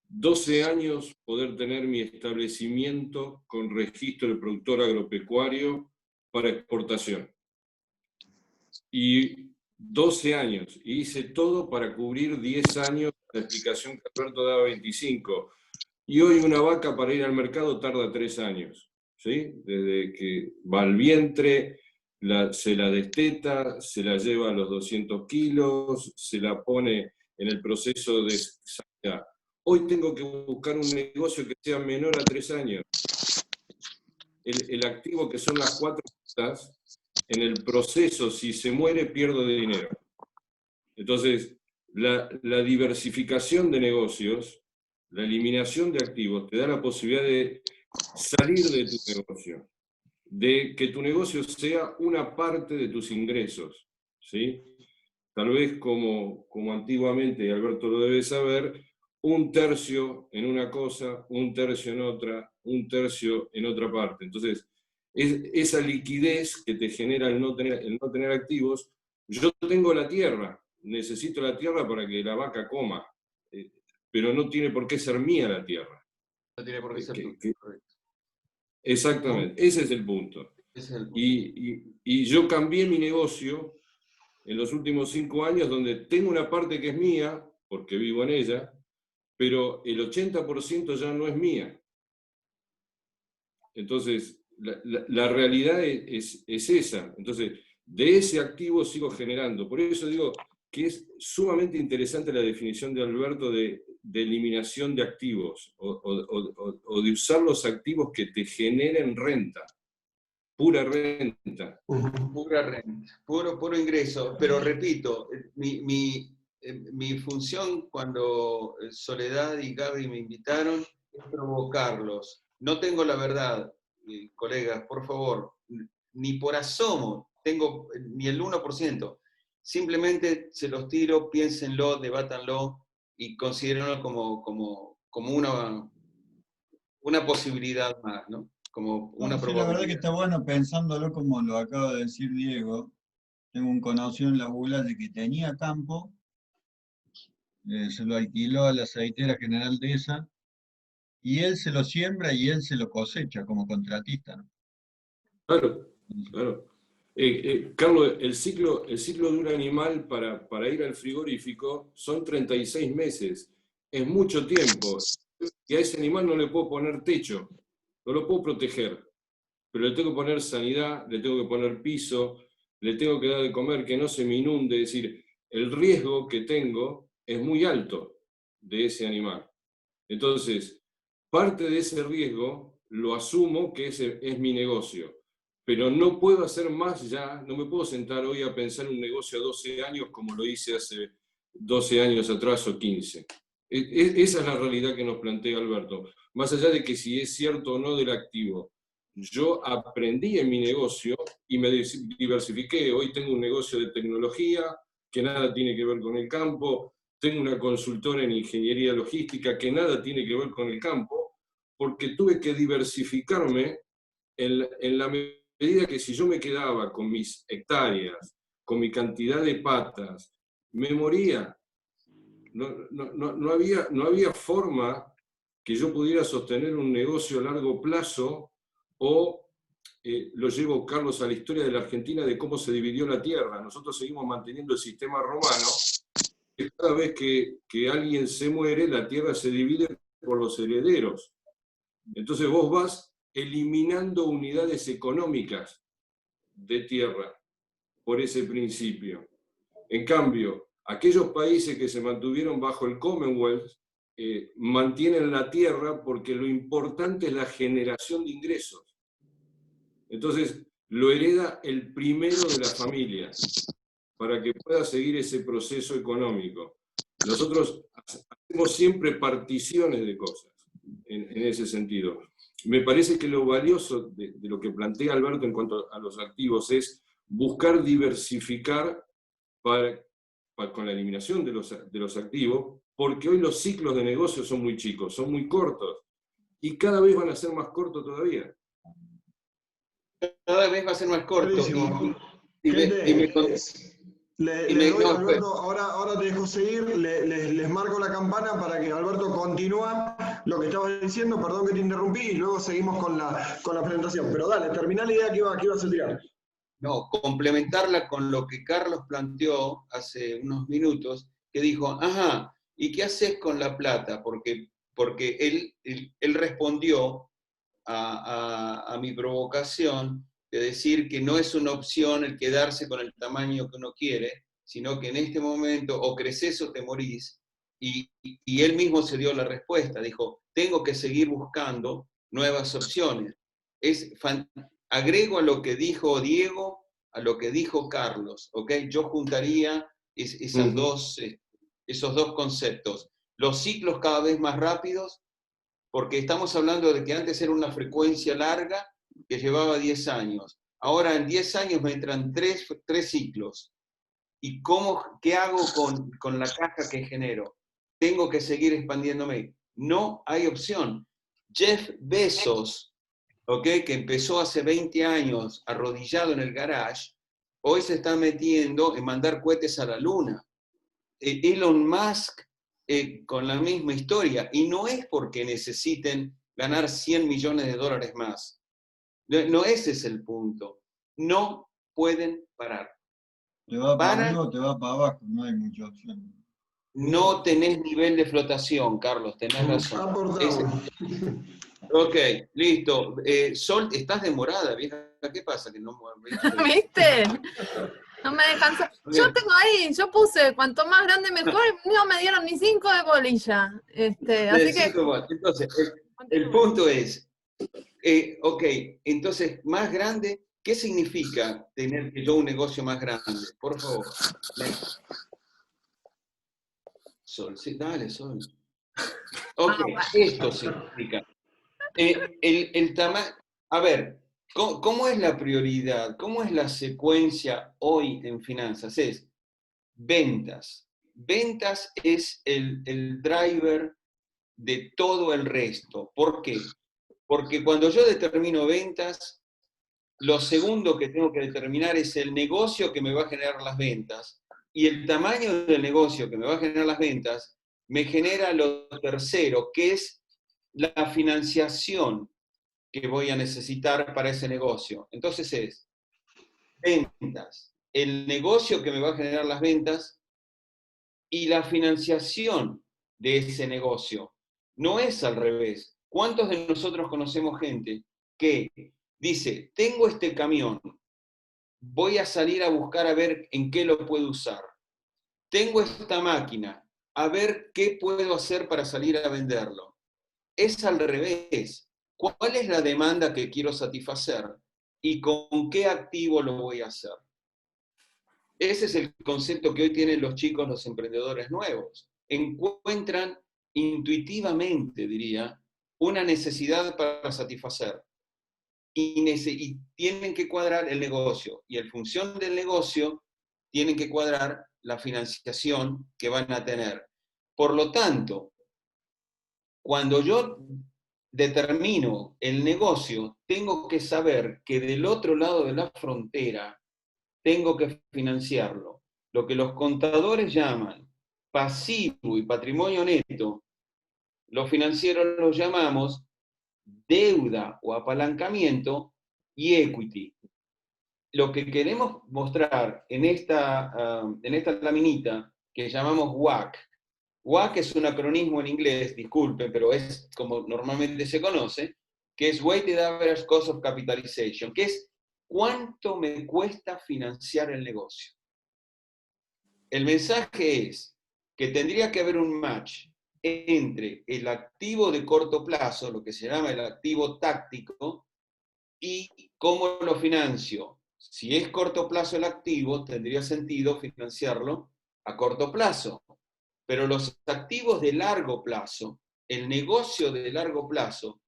12 años poder tener mi establecimiento con registro de productor agropecuario para exportación. Y 12 años, y hice todo para cubrir 10 años, la explicación que Alberto daba 25. Y hoy una vaca para ir al mercado tarda 3 años, ¿sí? Desde que va al vientre, se la desteta, se la lleva a los 200 kilos, se la pone en el proceso de salida Hoy tengo que buscar un negocio que sea menor a 3 años. El activo, que son las 4 cosas, en el proceso, si se muere, pierdo de dinero. Entonces, la diversificación de negocios, la eliminación de activos, te da la posibilidad de salir de tu negocio, de que tu negocio sea una parte de tus ingresos, ¿sí? Tal vez como antiguamente, y Alberto lo debe saber, 1/3 en una cosa, 1/3 en otra, 1/3 en otra parte. Entonces, esa liquidez que te genera el no tener activos. Yo tengo la tierra, necesito la tierra para que la vaca coma, pero no tiene por qué ser mía la tierra. No tiene por qué ser tuyo, correcto. Exactamente, ese es el punto. Ese es el punto. Y yo cambié mi negocio en los últimos 5 años, donde tengo una parte que es mía, porque vivo en ella, pero el 80% ya no es mía. Entonces, la realidad es esa. Entonces, de ese activo sigo generando. Por eso digo que es sumamente interesante la definición de Alberto de eliminación de activos, o de usar los activos que te generen renta. Pura renta. Pura renta, puro ingreso. Pero repito, mi función cuando Soledad y Gaby me invitaron es provocarlos. No tengo la verdad, colegas, por favor, ni por asomo, tengo ni el 1%. Simplemente se los tiro, piénsenlo, debátanlo y considérenlo como una posibilidad más, ¿no? Como una Sí, la probabilidad. verdad que está bueno pensándolo como lo acaba de decir Diego. Tengo un conocido en la Bulaya que tenía campo, se lo alquiló a la aceitera General Deza, y él se lo siembra y él se lo cosecha como contratista, ¿no? Claro, claro. Carlos, el ciclo de un animal para ir al frigorífico son 36 meses. Es mucho tiempo. Y a ese animal no le puedo poner techo, no lo puedo proteger, pero le tengo que poner sanidad, le tengo que poner piso, le tengo que dar de comer, que no se me inunde. Es decir, el riesgo que tengo es muy alto de ese animal. Entonces, parte de ese riesgo lo asumo, que ese es mi negocio. Pero no puedo hacer más ya, no me puedo sentar hoy a pensar en un negocio a 12 años como lo hice hace 12 años atrás o 15. Esa es la realidad que nos plantea Alberto. Más allá de que si es cierto o no del activo, yo aprendí en mi negocio y me diversifiqué. Hoy tengo un negocio de tecnología que nada tiene que ver con el campo, tengo una consultora en ingeniería logística que nada tiene que ver con el campo, porque tuve que diversificarme en la medida que si yo me quedaba con mis hectáreas, con mi cantidad de patas, me moría. No había forma que yo pudiera sostener un negocio a largo plazo, o lo llevo, Carlos, a la historia de la Argentina de cómo se dividió la tierra. Nosotros seguimos manteniendo el sistema romano, que cada vez que alguien se muere, la tierra se divide por los herederos. Entonces vos vas eliminando unidades económicas de tierra por ese principio. En cambio, aquellos países que se mantuvieron bajo el Commonwealth mantienen la tierra porque lo importante es la generación de ingresos. Entonces, lo hereda el primero de la familia para que pueda seguir ese proceso económico. Nosotros hacemos siempre particiones de cosas en ese sentido. Me parece que lo valioso de lo que plantea Alberto en cuanto a los activos es buscar diversificar con la eliminación de los activos, porque hoy los ciclos de negocio son muy chicos, son muy cortos, y cada vez van a ser más cortos todavía. Cada vez va a ser más corto. Alberto, ahora te dejo seguir, les marco la campana para que Alberto continúa lo que estabas diciendo, perdón que te interrumpí, y luego seguimos con la presentación. Pero dale, terminá la idea que ibas a tirar. No, complementarla con lo que Carlos planteó hace unos minutos, que dijo, ajá, ¿y qué haces con la plata? Porque él respondió a mi provocación de decir que no es una opción el quedarse con el tamaño que uno quiere, sino que en este momento o creces o te morís, y él mismo se dio la respuesta, dijo, tengo que seguir buscando nuevas opciones. Agrego a lo que dijo Diego, a lo que dijo Carlos, ¿ok? Yo juntaría esos dos conceptos. Los ciclos cada vez más rápidos, porque estamos hablando de que antes era una frecuencia larga que llevaba 10 años. Ahora en 10 años me entran tres ciclos. ¿Y qué hago con la caja que genero? Tengo que seguir expandiéndome. No hay opción. Jeff Bezos, ¿okay? Que empezó hace 20 años arrodillado en el garage, hoy se está metiendo en mandar cohetes a la luna. Elon Musk con la misma historia, y no es porque necesiten ganar $100 millones más. No, ese es el punto. No pueden parar. Te va para arriba o te va para abajo, no hay mucha opción. No tenés nivel de flotación, Carlos, tenés razón. Ok, listo. Sol, estás demorada, vieja. ¿Qué pasa? Que no, ¿viste? No me dejan. Yo tengo ahí, yo puse cuanto más grande mejor, y no me dieron ni 5 de bolilla. Así que. Entonces, el punto es, ok, entonces, más grande, ¿qué significa tener yo un negocio más grande? Por favor. Sol, sí, dale, Sol. Ok, esto significa. El tamaño. A ver, ¿cómo es la prioridad? ¿Cómo es la secuencia hoy en finanzas? Es ventas. Ventas es el driver de todo el resto. ¿Por qué? Porque cuando yo determino ventas, lo segundo que tengo que determinar es el negocio que me va a generar las ventas. Y el tamaño del negocio que me va a generar las ventas me genera lo tercero, que es la financiación que voy a necesitar para ese negocio. Entonces es ventas, el negocio que me va a generar las ventas y la financiación de ese negocio. No es al revés. ¿Cuántos de nosotros conocemos gente que dice, tengo este camión, voy a salir a buscar a ver en qué lo puedo usar? Tengo esta máquina, a ver qué puedo hacer para salir a venderlo. Es al revés. ¿Cuál es la demanda que quiero satisfacer? ¿Y con qué activo lo voy a hacer? Ese es el concepto que hoy tienen los chicos, los emprendedores nuevos. Encuentran intuitivamente, diría, una necesidad para satisfacer. Y tienen que cuadrar el negocio. Y en función del negocio, tienen que cuadrar la financiación que van a tener. Por lo tanto, cuando yo determino el negocio, tengo que saber que del otro lado de la frontera tengo que financiarlo. Lo que los contadores llaman pasivo y patrimonio neto, los financieros los llamamos deuda o apalancamiento y equity. Lo que queremos mostrar en esta laminita que llamamos WACC. WACC es un acronismo en inglés, disculpen, pero es como normalmente se conoce, que es Weighted Average Cost of Capitalization, que es cuánto me cuesta financiar el negocio. El mensaje es que tendría que haber un match entre el activo de corto plazo, lo que se llama el activo táctico, y cómo lo financio. Si es corto plazo el activo, tendría sentido financiarlo a corto plazo. Pero los activos de largo plazo, el negocio de largo plazo,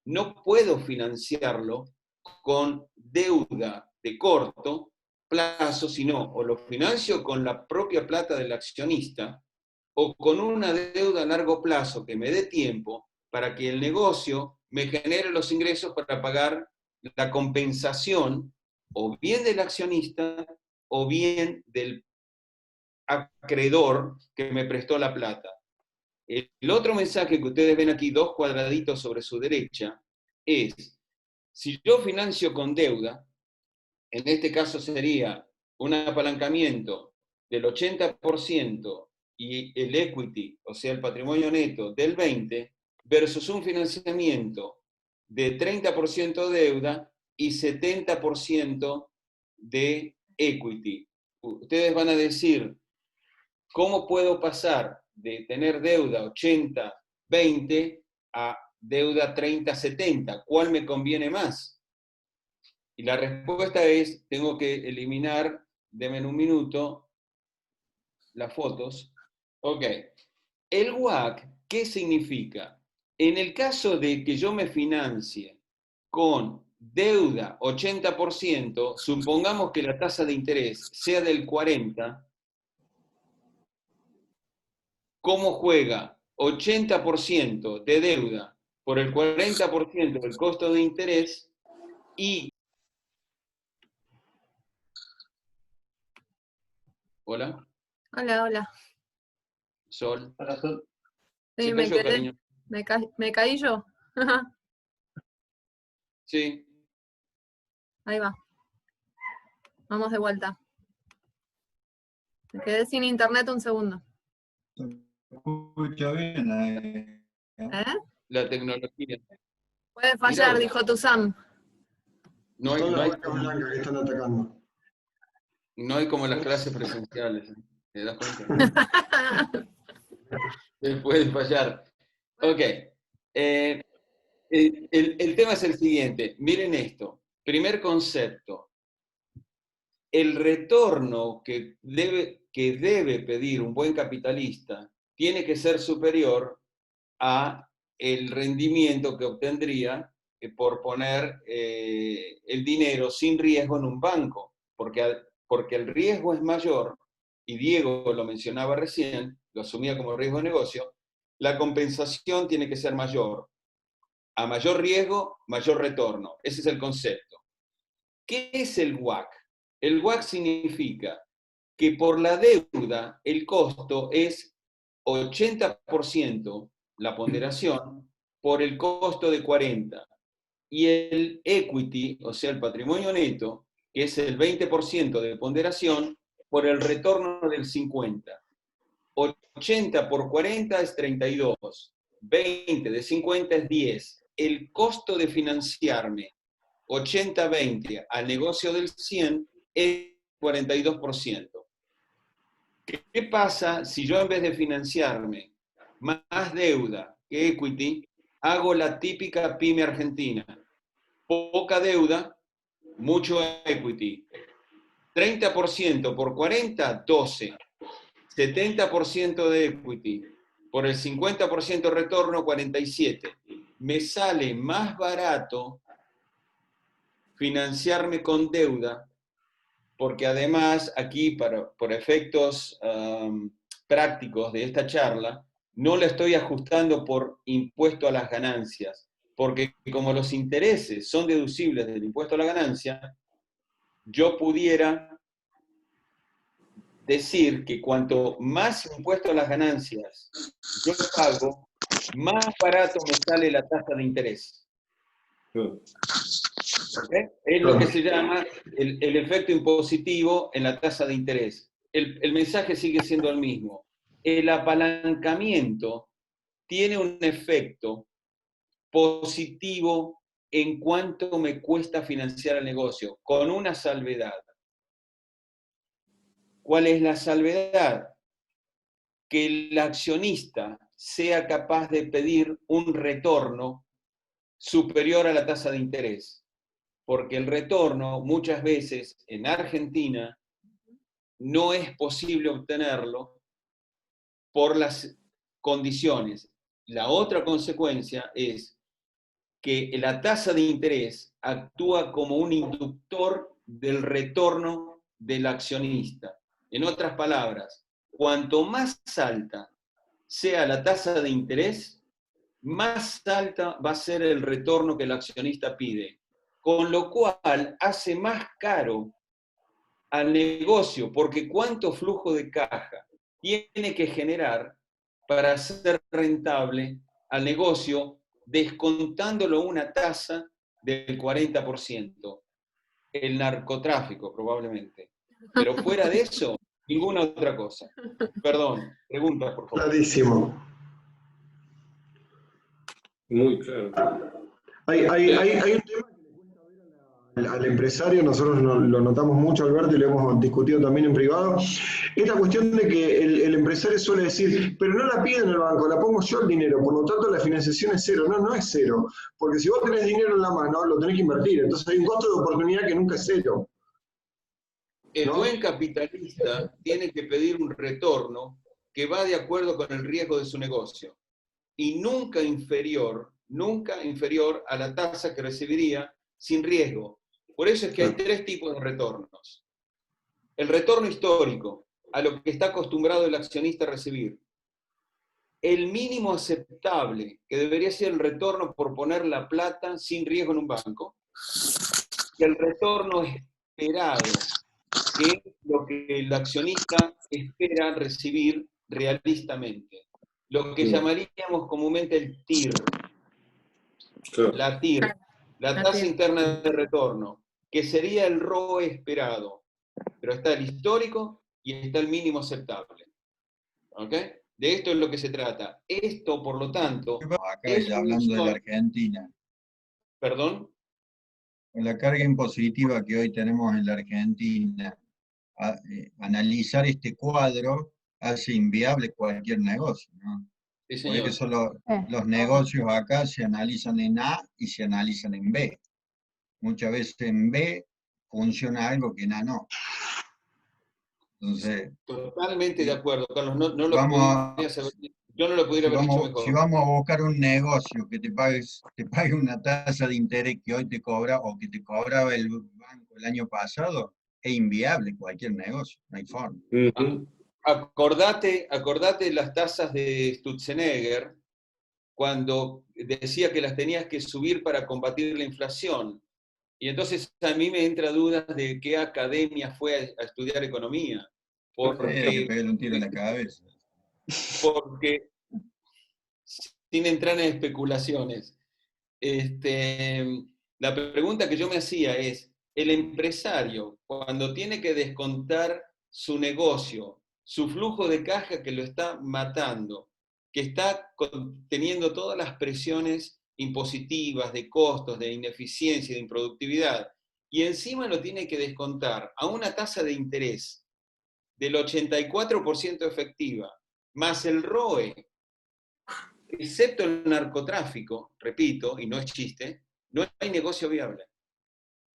no puedo financiarlo con deuda de corto plazo, sino o lo financio con la propia plata del accionista o con una deuda a largo plazo que me dé tiempo para que el negocio me genere los ingresos para pagar la compensación o bien del accionista o bien del acreedor que me prestó la plata. El otro mensaje que ustedes ven aquí, 2 cuadraditos sobre su derecha, es, si yo financio con deuda, en este caso sería un apalancamiento del 80% y el equity, o sea, el patrimonio neto, del 20%, versus un financiamiento de 30% deuda y 70% de equity. Ustedes van a decir, ¿cómo puedo pasar de tener deuda 80-20 a deuda 30-70? ¿Cuál me conviene más? Y la respuesta es, tengo que eliminar, denme un minuto, las fotos. Ok. El WACC, ¿qué significa? En el caso de que yo me financie con deuda 80%, supongamos que la tasa de interés sea del 40%, ¿cómo juega 80% de deuda por el 40% del costo de interés y... ¿Hola? Hola, hola. Sol. Sí, ¿Se me cayó, quedé. cariño? Me caí yo. Sí. Ahí va. Vamos de vuelta. Me quedé sin internet un segundo. Escucha bien ahí. ¿Eh? La tecnología. Puede fallar, Mirá, dijo Tuzán. No hay, Son no las hay, vacas blancas que están atacando. no hay como las clases presenciales. ¿Te das cuenta? Se puede fallar. Ok. El tema es el siguiente. Miren esto. Primer concepto. El retorno que debe pedir un buen capitalista tiene que ser superior a el rendimiento que obtendría por poner el dinero sin riesgo en un banco, porque el riesgo es mayor, y Diego lo mencionaba recién, lo asumía como riesgo de negocio, la compensación tiene que ser mayor. A mayor riesgo, mayor retorno. Ese es el concepto. ¿Qué es el WACC? El WACC significa que por la deuda el costo es 80% la ponderación por el costo de 40%. Y el equity, o sea, el patrimonio neto, que es el 20% de ponderación, por el retorno del 50%. 80 por 40 es 32. 20 de 50 es 10. El costo de financiarme 80-20 al negocio del 100 es 42%. ¿Qué pasa si yo en vez de financiarme más deuda que equity, hago la típica pyme argentina? Poca deuda, mucho equity. 30% por 40, 12. 70% de equity. Por el 50% retorno, 47. Me sale más barato financiarme con deuda, porque además aquí, por efectos prácticos de esta charla, no la estoy ajustando por impuesto a las ganancias, porque como los intereses son deducibles del impuesto a la ganancia, yo pudiera decir que cuanto más impuesto a las ganancias yo pago, más barato me sale la tasa de interés. ¿Okay? Es lo que se llama el efecto impositivo en la tasa de interés. El mensaje sigue siendo el mismo. El apalancamiento tiene un efecto positivo en cuanto me cuesta financiar el negocio, con una salvedad. ¿Cuál es la salvedad? Que el accionista sea capaz de pedir un retorno superior a la tasa de interés. Porque el retorno muchas veces en Argentina no es posible obtenerlo por las condiciones. La otra consecuencia es que la tasa de interés actúa como un inductor del retorno del accionista. En otras palabras, cuanto más alta sea la tasa de interés, más alta va a ser el retorno que el accionista pide. Con lo cual hace más caro al negocio, porque cuánto flujo de caja tiene que generar para ser rentable al negocio, descontándolo una tasa del 40%. El narcotráfico, probablemente. Pero fuera de eso, ninguna otra cosa. Perdón, pregunta, por favor. Clarísimo. Muy claro. Hay un tema que le cuesta ver a al empresario, nosotros lo notamos mucho, Alberto, y lo hemos discutido también en privado, esta cuestión de que el empresario suele decir, pero no la pido en el banco, la pongo yo el dinero, por lo tanto la financiación es cero. No, no es cero, porque si vos tenés dinero en la mano, lo tenés que invertir, entonces hay un costo de oportunidad que nunca es cero. El buen capitalista tiene que pedir un retorno que va de acuerdo con el riesgo de su negocio y nunca inferior a la tasa que recibiría sin riesgo. Por eso es que hay tres tipos de retornos. El retorno histórico, a lo que está acostumbrado el accionista a recibir. El mínimo aceptable, que debería ser el retorno por poner la plata sin riesgo en un banco. Y el retorno esperado, que es lo que el accionista espera recibir realistamente. Lo que llamaríamos comúnmente el TIR. La TIR, la tasa interna de retorno, que sería el ROE esperado. Pero está el histórico y está el mínimo aceptable. ¿Ok? De esto es lo que se trata. Esto, por lo tanto... Acá hablando de la Argentina. ¿Perdón? Con la carga impositiva que hoy tenemos en la Argentina, analizar este cuadro hace inviable cualquier negocio, ¿no? Sí, Por señor. eso los negocios acá se analizan en A y se analizan en B. Muchas veces en B funciona algo que en A no. Entonces, totalmente de acuerdo, Carlos. No lo yo no lo pudiera haber dicho mejor. Si vamos a buscar un negocio que te pague una tasa de interés que hoy te cobra o que te cobraba el banco el año pasado, es inviable cualquier negocio, no hay forma. Acordate las tasas de Stutzenegger cuando decía que las tenías que subir para combatir la inflación. Y entonces a mí me entra dudas de qué academia fue a estudiar economía. Que pegarle un tiro en la cabeza. Porque, sin entrar en especulaciones, la pregunta que yo me hacía es, el empresario, cuando tiene que descontar su negocio, su flujo de caja que lo está matando, que está teniendo todas las presiones impositivas, de costos, de ineficiencia, de improductividad, y encima lo tiene que descontar a una tasa de interés del 84% efectiva, más el ROE, excepto el narcotráfico, repito, y no es chiste, no hay negocio viable.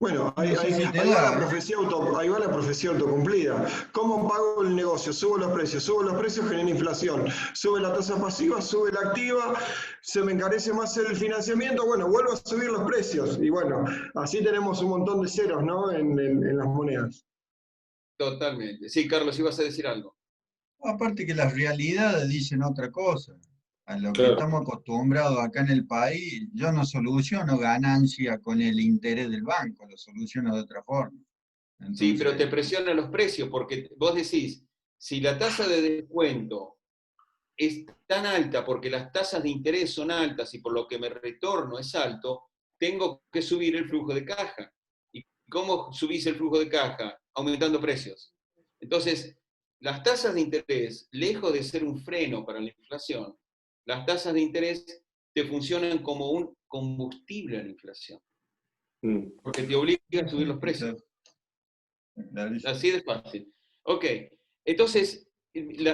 Bueno, ahí va la profecía autocumplida. ¿Cómo pago el negocio? Subo los precios, genera inflación. Sube la tasa pasiva, sube la activa, se me encarece más el financiamiento, bueno, vuelvo a subir los precios. Y bueno, así tenemos un montón de ceros, ¿no? En las monedas. Totalmente. Sí, Carlos, ibas a decir algo. Aparte que las realidades dicen otra cosa. A lo que estamos acostumbrados acá en el país, yo no soluciono ganancia con el interés del banco, lo soluciono de otra forma. Entonces, sí, pero te presiona los precios, porque vos decís, si la tasa de descuento es tan alta porque las tasas de interés son altas y por lo que me retorno es alto, tengo que subir el flujo de caja. ¿Y cómo subís el flujo de caja? Aumentando precios. Entonces, las tasas de interés, lejos de ser un freno para la inflación, las tasas de interés te funcionan como un combustible a la inflación. Porque te obligan a subir los precios. Así de fácil. Ok, entonces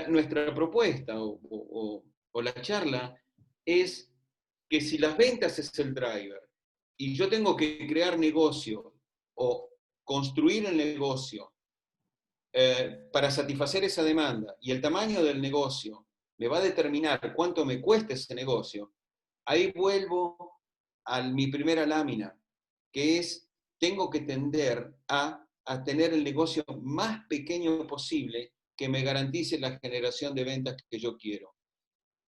nuestra propuesta o la charla es que si las ventas es el driver y yo tengo que crear negocio o construir el negocio para satisfacer esa demanda y el tamaño del negocio me va a determinar cuánto me cuesta ese negocio, ahí vuelvo a mi primera lámina, que es, tengo que tender a tener el negocio más pequeño posible que me garantice la generación de ventas que yo quiero.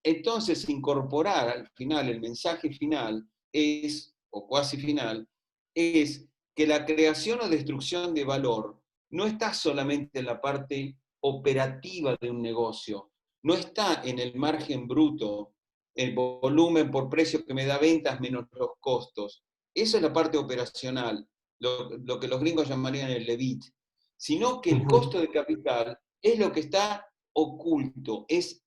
Entonces, incorporar al final, el mensaje final es, o cuasi final, es que la creación o destrucción de valor no está solamente en la parte operativa de un negocio, no está en el margen bruto, el volumen por precio que me da ventas menos los costos. Eso es la parte operacional, lo que los gringos llamarían el EBIT, sino que el costo de capital es lo que está oculto, es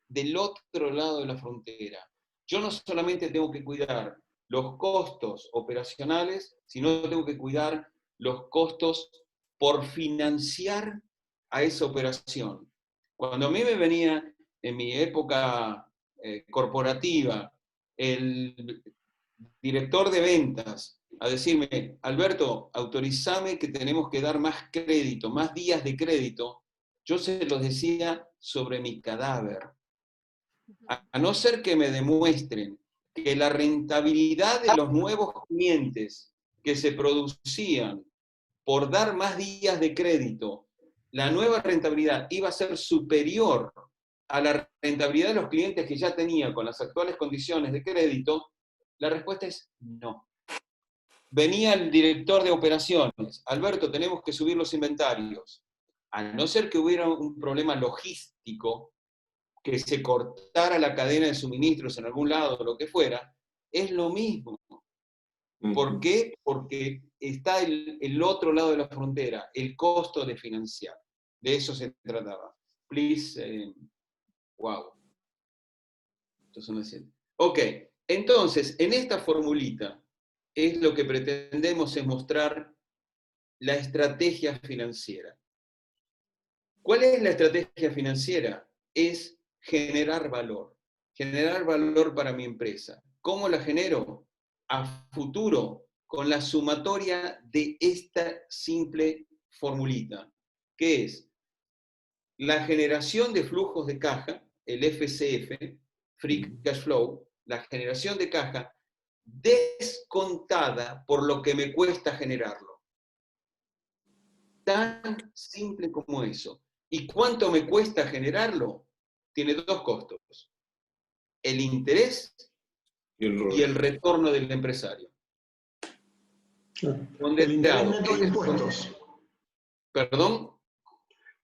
del otro lado de la frontera. Yo no solamente tengo que cuidar los costos operacionales, sino tengo que cuidar los costos por financiar a esa operación. Cuando a mí me venía, en mi época corporativa, el director de ventas a decirme, Alberto, autorizame que tenemos que dar más crédito, más días de crédito, yo se los decía sobre mi cadáver. A no ser que me demuestren que la rentabilidad de los nuevos clientes que se producían por dar más días de crédito, la nueva rentabilidad iba a ser superior a la rentabilidad de los clientes que ya tenía con las actuales condiciones de crédito, la respuesta es no. Venía el director de operaciones, Alberto, tenemos que subir los inventarios. A no ser que hubiera un problema logístico, que se cortara la cadena de suministros en algún lado o lo que fuera, es lo mismo. ¿Por qué? Porque está el otro lado de la frontera, el costo de financiar. De eso se trataba. Please, wow. Ok, entonces, en esta formulita, es lo que pretendemos es mostrar la estrategia financiera. ¿Cuál es la estrategia financiera? Es generar valor para mi empresa. ¿Cómo la genero? A futuro, con la sumatoria de esta simple formulita, que es la generación de flujos de caja, el FCF, Free Cash Flow, la generación de caja descontada por lo que me cuesta generarlo. Tan simple como eso. ¿Y cuánto me cuesta generarlo? Tiene dos costos. El interés y el retorno del empresario. El interés neto de impuestos. ¿Perdón?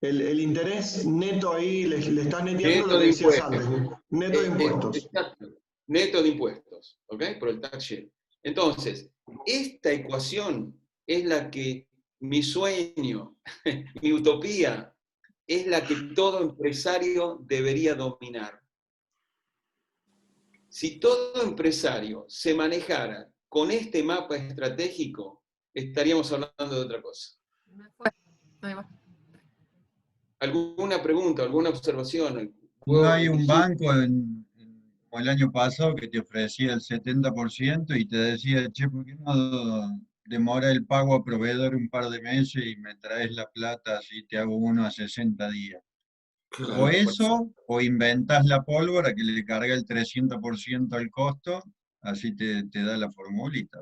El interés neto ahí le estás neteando Neto lo que de decías impuestos. antes. Neto de impuestos. Exacto. Neto de impuestos. ¿Ok? Por el tax share. Entonces, esta ecuación es la que mi sueño, mi utopía, es la que todo empresario debería dominar. Si todo empresario se manejara con este mapa estratégico, estaríamos hablando de otra cosa. Ahí va. ¿Alguna pregunta, alguna observación? No hay un banco como el año pasado que te ofrecía el 70% y te decía, che, ¿por qué no demora el pago a proveedor un par de meses y me traes la plata así te hago uno a 60 días? O eso, o inventás la pólvora que le carga el 300% al costo, así te da la formulita.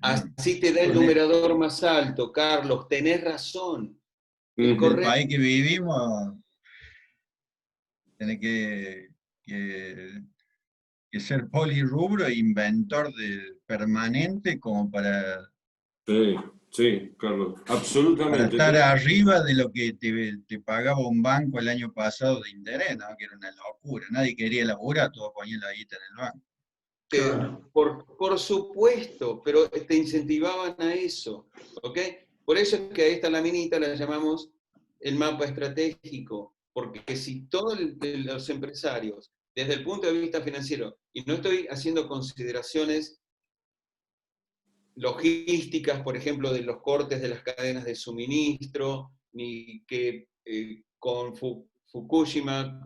Así te da el numerador más alto, Carlos, tenés razón. En el país que vivimos, tenés que ser polirrubro e inventor permanente como para Sí, Carlos, absolutamente. estar arriba de lo que te pagaba un banco el año pasado de interés, ¿no? Que era una locura. Nadie quería laburar, todos ponían la guita en el banco. Claro. Por supuesto, pero te incentivaban a eso, ¿ok? Por eso es que a esta laminita la llamamos el mapa estratégico, porque si todos los empresarios, desde el punto de vista financiero, y no estoy haciendo consideraciones logísticas, por ejemplo, de los cortes de las cadenas de suministro, ni que con Fukushima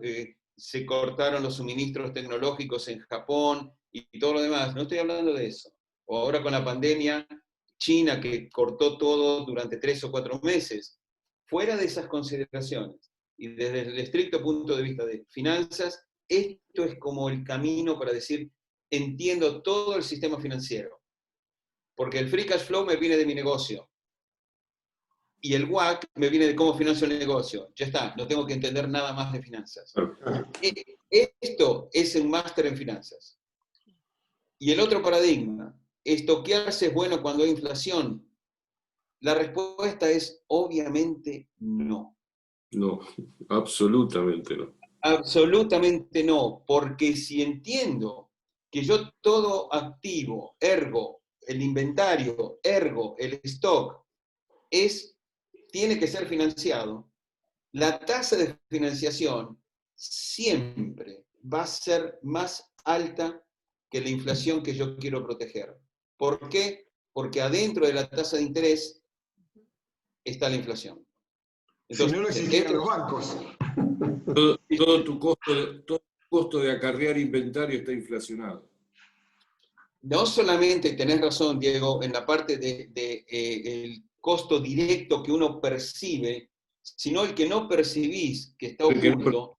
se cortaron los suministros tecnológicos en Japón y todo lo demás. No estoy hablando de eso. O ahora con la pandemia, China que cortó todo durante 3 o 4 meses. Fuera de esas consideraciones, y desde el estricto punto de vista de finanzas, esto es como el camino para decir, entiendo todo el sistema financiero. Porque el Free Cash Flow me viene de mi negocio. Y el WACC me viene de cómo financio el negocio. Ya está, no tengo que entender nada más de finanzas. Esto es un máster en finanzas. Y el otro paradigma, ¿estoquearse es bueno cuando hay inflación? La respuesta es obviamente no. No, absolutamente no. Absolutamente no, porque si entiendo que yo todo activo, ergo, el inventario, ergo, el stock, tiene que ser financiado, la tasa de financiación siempre va a ser más alta que la inflación que yo quiero proteger. ¿Por qué? Porque adentro de la tasa de interés está la inflación. Si no, no existirían los bancos. Todo tu costo de acarrear inventario está inflacionado. No solamente tenés razón, Diego, en la parte el costo directo que uno percibe, sino el que no percibís, que está oculto,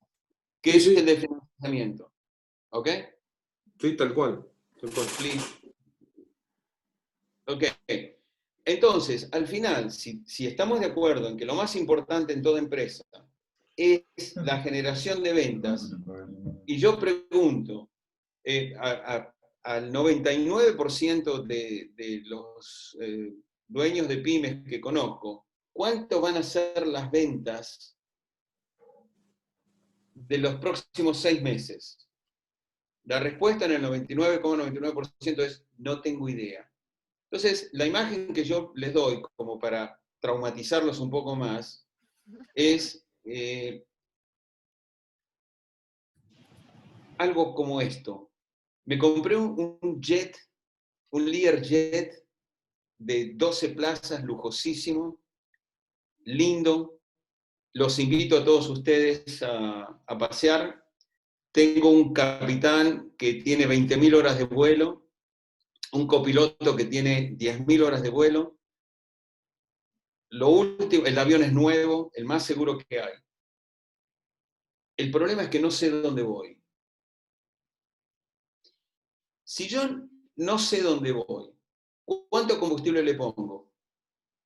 que es el de financiamiento. ¿Ok? Sí, tal cual. Ok. Entonces, al final, si estamos de acuerdo en que lo más importante en toda empresa es la generación de ventas, y yo pregunto al 99% de los dueños de pymes que conozco, ¿cuánto van a ser las ventas de los próximos 6 meses? La respuesta en el 99,99% es no tengo idea. Entonces, la imagen que yo les doy, como para traumatizarlos un poco más, es algo como esto. Me compré un jet, un Learjet de 12 plazas, lujosísimo, lindo. Los invito a todos ustedes a pasear. Tengo un capitán que tiene 20.000 horas de vuelo, un copiloto que tiene 10.000 horas de vuelo. Lo último, el avión es nuevo, el más seguro que hay. El problema es que no sé dónde voy. Si yo no sé dónde voy, ¿cuánto combustible le pongo?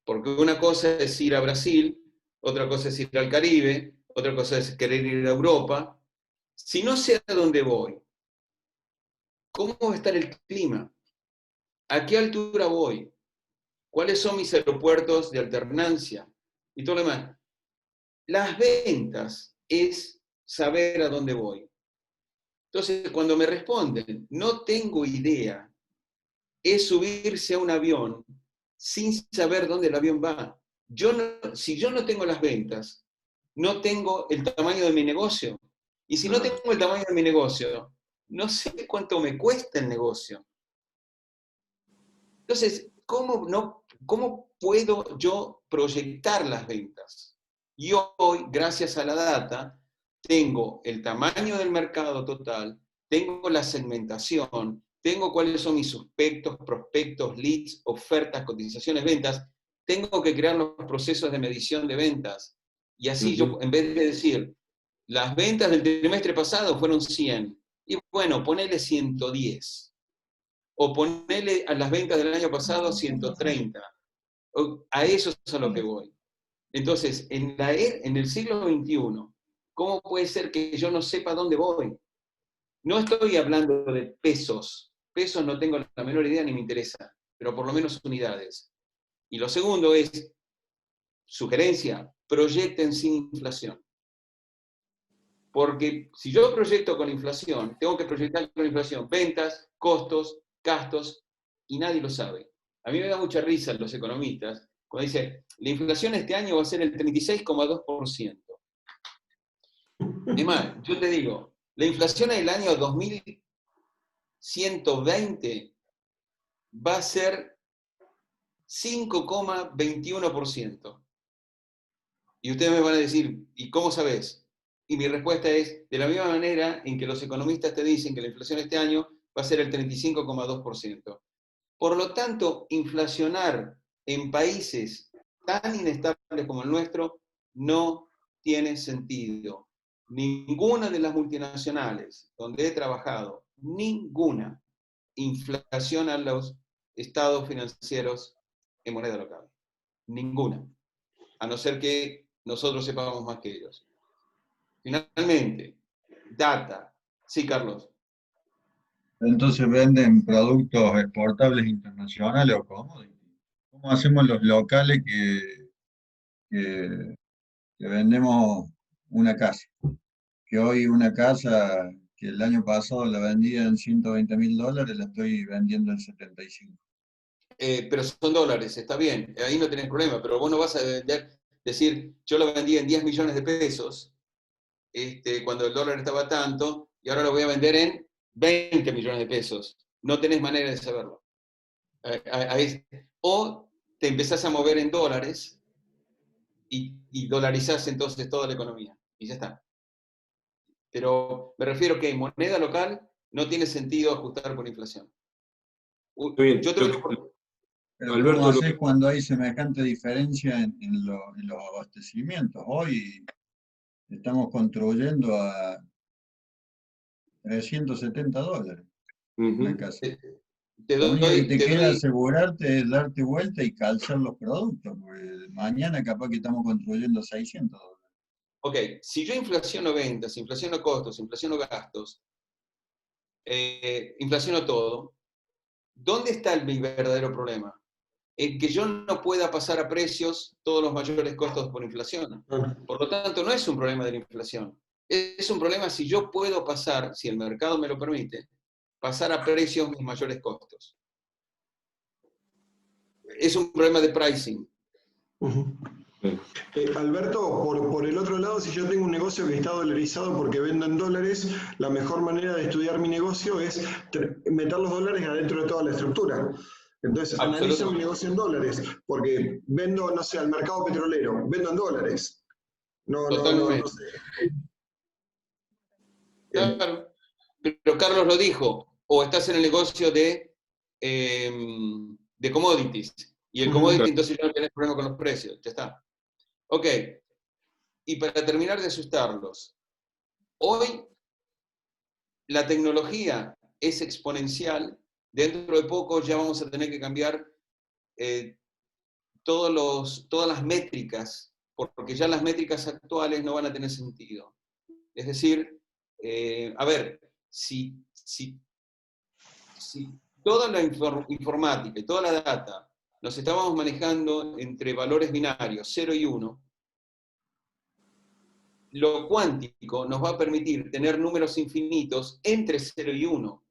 Porque una cosa es ir a Brasil, otra cosa es ir al Caribe, otra cosa es querer ir a Europa. Si no sé a dónde voy, ¿cómo va a estar el clima? ¿A qué altura voy? ¿Cuáles son mis aeropuertos de alternancia? Y todo lo demás. Las ventas es saber a dónde voy. Entonces, cuando me responden, no tengo idea, es subirse a un avión sin saber dónde el avión va. Si yo no tengo las ventas, no tengo el tamaño de mi negocio. Y si no tengo el tamaño de mi negocio, no sé cuánto me cuesta el negocio. Entonces, ¿cómo puedo yo proyectar las ventas? Y hoy, gracias a la data, tengo el tamaño del mercado total, tengo la segmentación, tengo cuáles son mis suspectos, prospectos, leads, ofertas, cotizaciones, ventas, tengo que crear los procesos de medición de ventas. Y así yo, en vez de decir, las ventas del trimestre pasado fueron 100, y bueno, ponele 110. O ponele a las ventas del año pasado 130. A eso es a lo que voy. Entonces, en el siglo XXI, ¿cómo puede ser que yo no sepa dónde voy? No estoy hablando de pesos. Pesos no tengo la menor idea ni me interesa, pero por lo menos unidades. Y lo segundo es, sugerencia, proyecten sin inflación. Porque si yo proyecto con inflación, tengo que proyectar con inflación ventas, costos, gastos, y nadie lo sabe. A mí me da mucha risa los economistas cuando dicen, la inflación este año va a ser el 36,2%. Es más, yo te digo, la inflación en el año 2120 va a ser 5,21%. Y ustedes me van a decir, ¿y cómo sabes? Y mi respuesta es, de la misma manera en que los economistas te dicen que la inflación este año va a ser el 35,2%. Por lo tanto, inflacionar en países tan inestables como el nuestro no tiene sentido. Ninguna de las multinacionales donde he trabajado, ninguna inflaciona los estados financieros en moneda local. Ninguna. A no ser que nosotros sepamos más que ellos. Finalmente, data. Sí, Carlos. Entonces venden productos exportables internacionales o cómo? ¿Cómo hacemos los locales que vendemos una casa? Que hoy una casa que el año pasado la vendía en $120.000, la estoy vendiendo en 75. Pero son dólares, está bien, ahí no tenés problema, pero vos no vas a decir, yo lo vendí en 10 millones de pesos, cuando el dólar estaba tanto, y ahora lo voy a vender en 20 millones de pesos, no tenés manera de saberlo. O te empezás a mover en dólares y dolarizás entonces toda la economía, y ya está. Pero me refiero que en moneda local no tiene sentido ajustar por inflación. Bien, Yo te lo Pero Alberto, ¿cómo lo haces que- cuando hay semejante diferencia en los abastecimientos? Hoy estamos construyendo a $370 una Ujú. casa. te Lo único que te queda doy asegurarte es darte vuelta y calzar los productos, porque mañana capaz que estamos construyendo $600. ok, si yo inflaciono ventas, inflaciono costos, inflaciono gastos, inflaciono todo, ¿dónde está mi verdadero problema? En que yo no pueda pasar a precios todos los mayores costos por inflación. Por lo tanto, no es un problema de la inflación. Es un problema si yo puedo pasar, si el mercado me lo permite, pasar a precios mis mayores costos. Es un problema de pricing. Ujú. Alberto, por el otro lado, si yo tengo un negocio que está dolarizado porque vendo en dólares, la mejor manera de estudiar mi negocio es meter los dólares adentro de toda la estructura. Entonces, analizo mi negocio en dólares, porque vendo, no sé, al mercado petrolero, vendo en dólares. No Totalmente. sé. Claro. Pero Carlos lo dijo, o estás en el negocio de commodities, y el commodity entonces ya no tenés problema con los precios, ya está. Ok, y para terminar de asustarlos, hoy la tecnología es exponencial, dentro de poco ya vamos a tener que cambiar todas las métricas, porque ya las métricas actuales no van a tener sentido. Es decir, a ver, si toda la informática y toda la data nos estábamos manejando entre valores binarios 0 y 1, lo cuántico nos va a permitir tener números infinitos entre 0 y 1.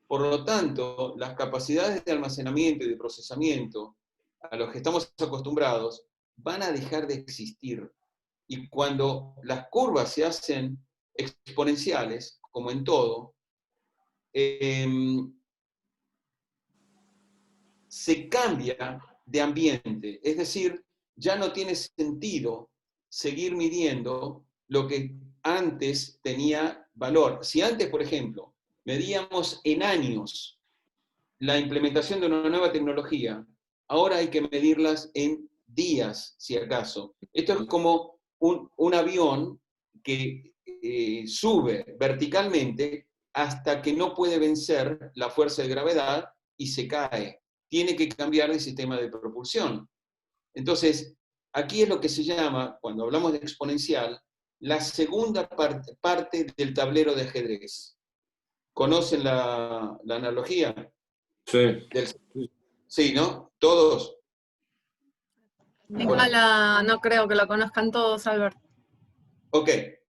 Por lo tanto, las capacidades de almacenamiento y de procesamiento a los que estamos acostumbrados van a dejar de existir. Y cuando las curvas se hacen exponenciales, como en todo, se cambia de ambiente. Es decir, ya no tiene sentido seguir midiendo lo que antes tenía valor. Si antes, por ejemplo, medíamos en años la implementación de una nueva tecnología, ahora hay que medirlas en días, si acaso. Esto es como un avión que sube verticalmente hasta que no puede vencer la fuerza de gravedad y se cae. Tiene que cambiar de sistema de propulsión. Entonces, aquí es lo que se llama, cuando hablamos de exponencial, la segunda parte del tablero de ajedrez. ¿Conocen la analogía? Sí. Sí, ¿no? ¿Todos? Igual no creo que lo conozcan todos, Alberto. Ok.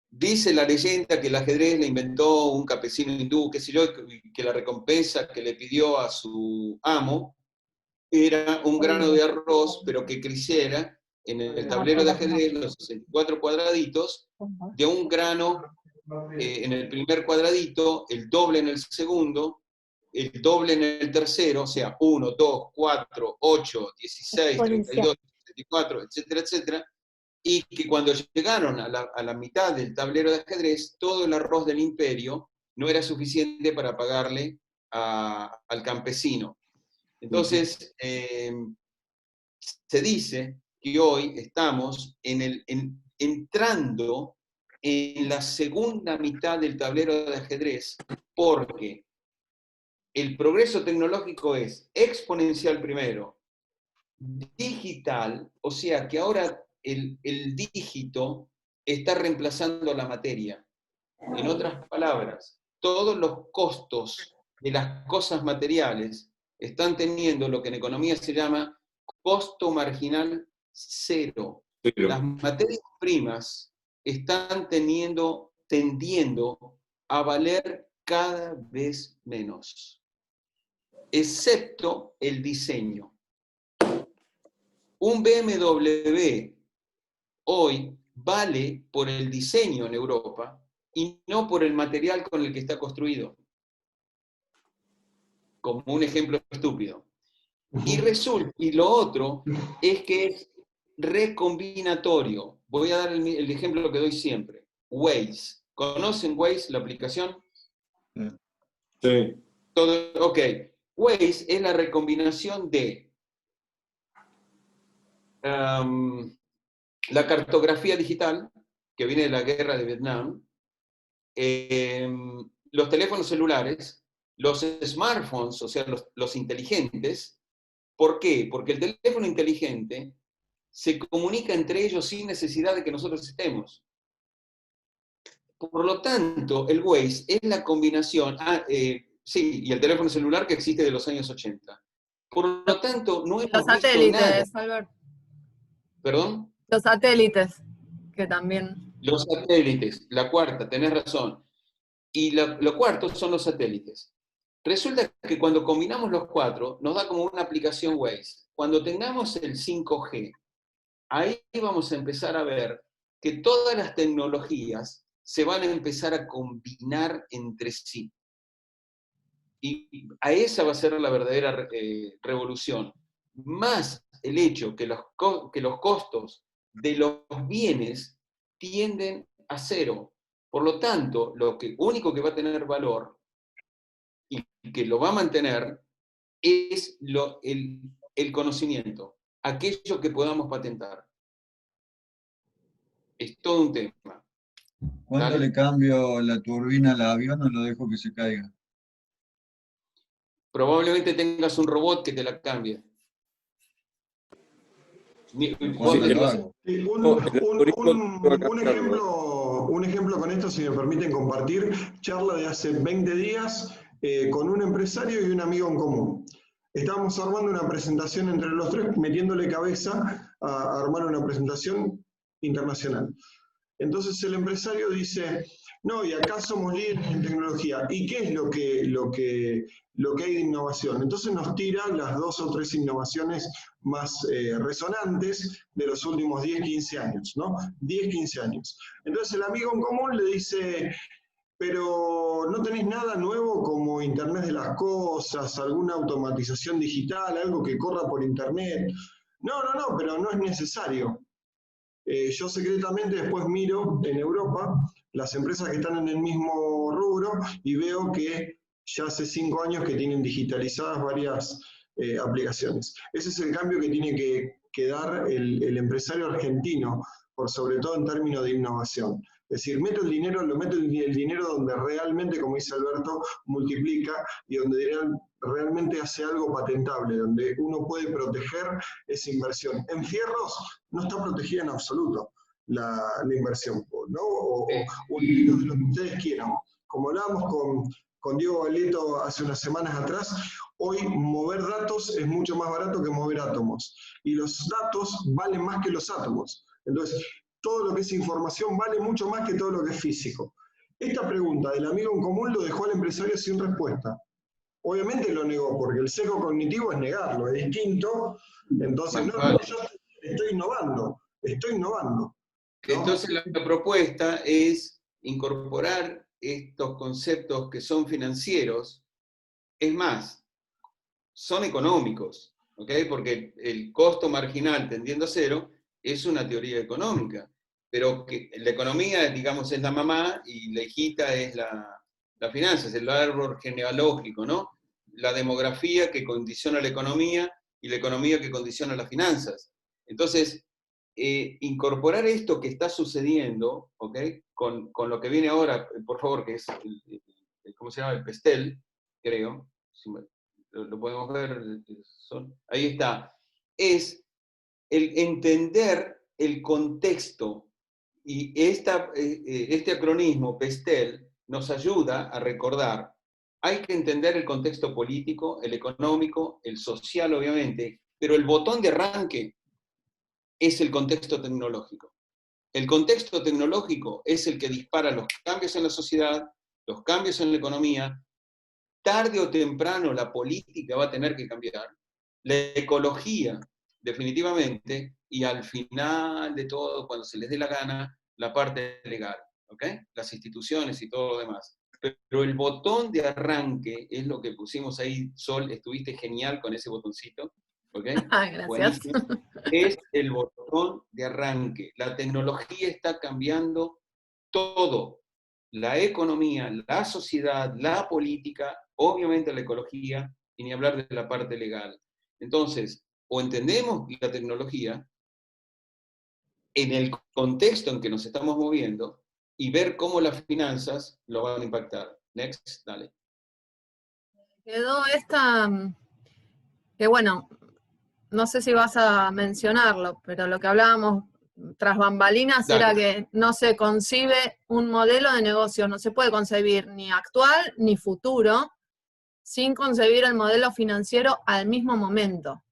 Dice la leyenda que el ajedrez le inventó un campesino hindú, qué sé yo, que la recompensa que le pidió a su amo era un grano de arroz, pero que creciera en el tablero de ajedrez, los 64 cuadraditos, de un grano en el primer cuadradito, el doble en el segundo, el doble en el tercero, o sea, 1, 2, 4, 8, 16, 32, 34, etcétera, etcétera, y que cuando llegaron a la mitad del tablero de ajedrez, todo el arroz del imperio no era suficiente para pagarle al campesino. Entonces, se dice que hoy estamos entrando en la segunda mitad del tablero de ajedrez, porque el progreso tecnológico es exponencial primero, digital, o sea que ahora el dígito está reemplazando la materia. En otras palabras, todos los costos de las cosas materiales están teniendo lo que en economía se llama costo marginal cero. Las materias primas están tendiendo a valer cada vez menos, excepto el diseño. Un BMW hoy vale por el diseño en Europa y no por el material con el que está construido. como un ejemplo estúpido. Y lo otro es que es recombinatorio. Voy a dar el ejemplo que doy siempre. Waze. ¿Conocen Waze, la aplicación? Sí. Ok. Waze es la recombinación de la cartografía digital, que viene de la guerra de Vietnam, los teléfonos celulares, los smartphones, o sea, los inteligentes. ¿Por qué? Porque el teléfono inteligente se comunica entre ellos sin necesidad de que nosotros estemos. Por lo tanto, el Waze es la combinación, sí, y el teléfono celular que existe de los años 80. Por lo tanto, no hemos Los visto nada. satélites, Albert. ¿Perdón? Los satélites, que también. Los satélites, la cuarta, tenés razón. Y lo cuarto son los satélites. Resulta que cuando combinamos los cuatro, nos da como una aplicación Waze. Cuando tengamos el 5G, ahí vamos a empezar a ver que todas las tecnologías se van a empezar a combinar entre sí. Y a esa va a ser la verdadera revolución. Más el hecho que los costos de los bienes tienden a cero. Por lo tanto, lo único que va a tener valor y que lo va a mantener es el conocimiento, aquello que podamos patentar. Es todo un tema. ¿Cuándo le cambio la turbina al avión o lo dejo que se caiga? Probablemente tengas un robot que te la cambie. ¿Cuándo lo hago? Un ejemplo con esto, si me permiten compartir, charla de hace 20 días con un empresario y un amigo en común. Estábamos armando una presentación entre los tres, metiéndole cabeza a armar una presentación internacional. Entonces el empresario dice, no, y acá somos líderes en tecnología. ¿Y qué es lo que hay de innovación? Entonces nos tira las 2 o 3 innovaciones más resonantes de los últimos 10, 15 años, ¿no? 10, 15 años. Entonces el amigo en común le dice, pero ¿no tenés nada nuevo como Internet de las cosas, alguna automatización digital, algo que corra por Internet? No, pero no es necesario. Yo secretamente después miro en Europa las empresas que están en el mismo rubro y veo que ya hace 5 años que tienen digitalizadas varias aplicaciones. Ese es el cambio que tiene que dar el empresario argentino, por sobre todo en términos de innovación. Es decir, meto el dinero donde realmente, como dice Alberto, multiplica y donde realmente hace algo patentable, donde uno puede proteger esa inversión. En fierros no está protegida en absoluto la inversión, ¿no? O de lo que ustedes quieran. Como hablábamos con Diego Valeto hace unas semanas atrás, hoy mover datos es mucho más barato que mover átomos. Y los datos valen más que los átomos. Entonces, todo lo que es información vale mucho más que todo lo que es físico. Esta pregunta del amigo en común lo dejó al empresario sin respuesta. Obviamente lo negó, porque el sesgo cognitivo es negarlo, es distinto. Entonces, yo estoy innovando. ¿no? Entonces la propuesta es incorporar estos conceptos que son financieros, es más, son económicos, ¿ok? Porque el costo marginal tendiendo a cero es una teoría económica, pero que la economía, digamos, es la mamá y la hijita es la finanza, es el árbol genealógico, ¿no? La demografía que condiciona la economía y la economía que condiciona las finanzas. Entonces, incorporar esto que está sucediendo, ¿ok? Con lo que viene ahora, por favor, que es, ¿cómo se llama? El Pestel, creo. Lo podemos ver. Ahí está. Es el entender el contexto. Y este acronismo, Pestel, nos ayuda a recordar. Hay que entender el contexto político, el económico, el social, obviamente, pero el botón de arranque es el contexto tecnológico. El contexto tecnológico es el que dispara los cambios en la sociedad, los cambios en la economía. Tarde o temprano la política va a tener que cambiar, la ecología definitivamente, y al final de todo, cuando se les dé la gana, la parte legal, ¿ok? Las instituciones y todo lo demás. pero el botón de arranque es lo que pusimos ahí. Sol, estuviste genial con ese botoncito, ¿ok? Gracias. Buenísimo. Es el botón de arranque. La tecnología está cambiando todo. La economía, la sociedad, la política, obviamente la ecología, y ni hablar de la parte legal. Entonces, o entendemos la tecnología en el contexto en que nos estamos moviendo y ver cómo las finanzas lo van a impactar. Next, dale. Quedó esta, que bueno, no sé si vas a mencionarlo, pero lo que hablábamos tras bambalinas Dale. era que no se concibe un modelo de negocio, no se puede concebir ni actual ni futuro sin concebir el modelo financiero al mismo momento.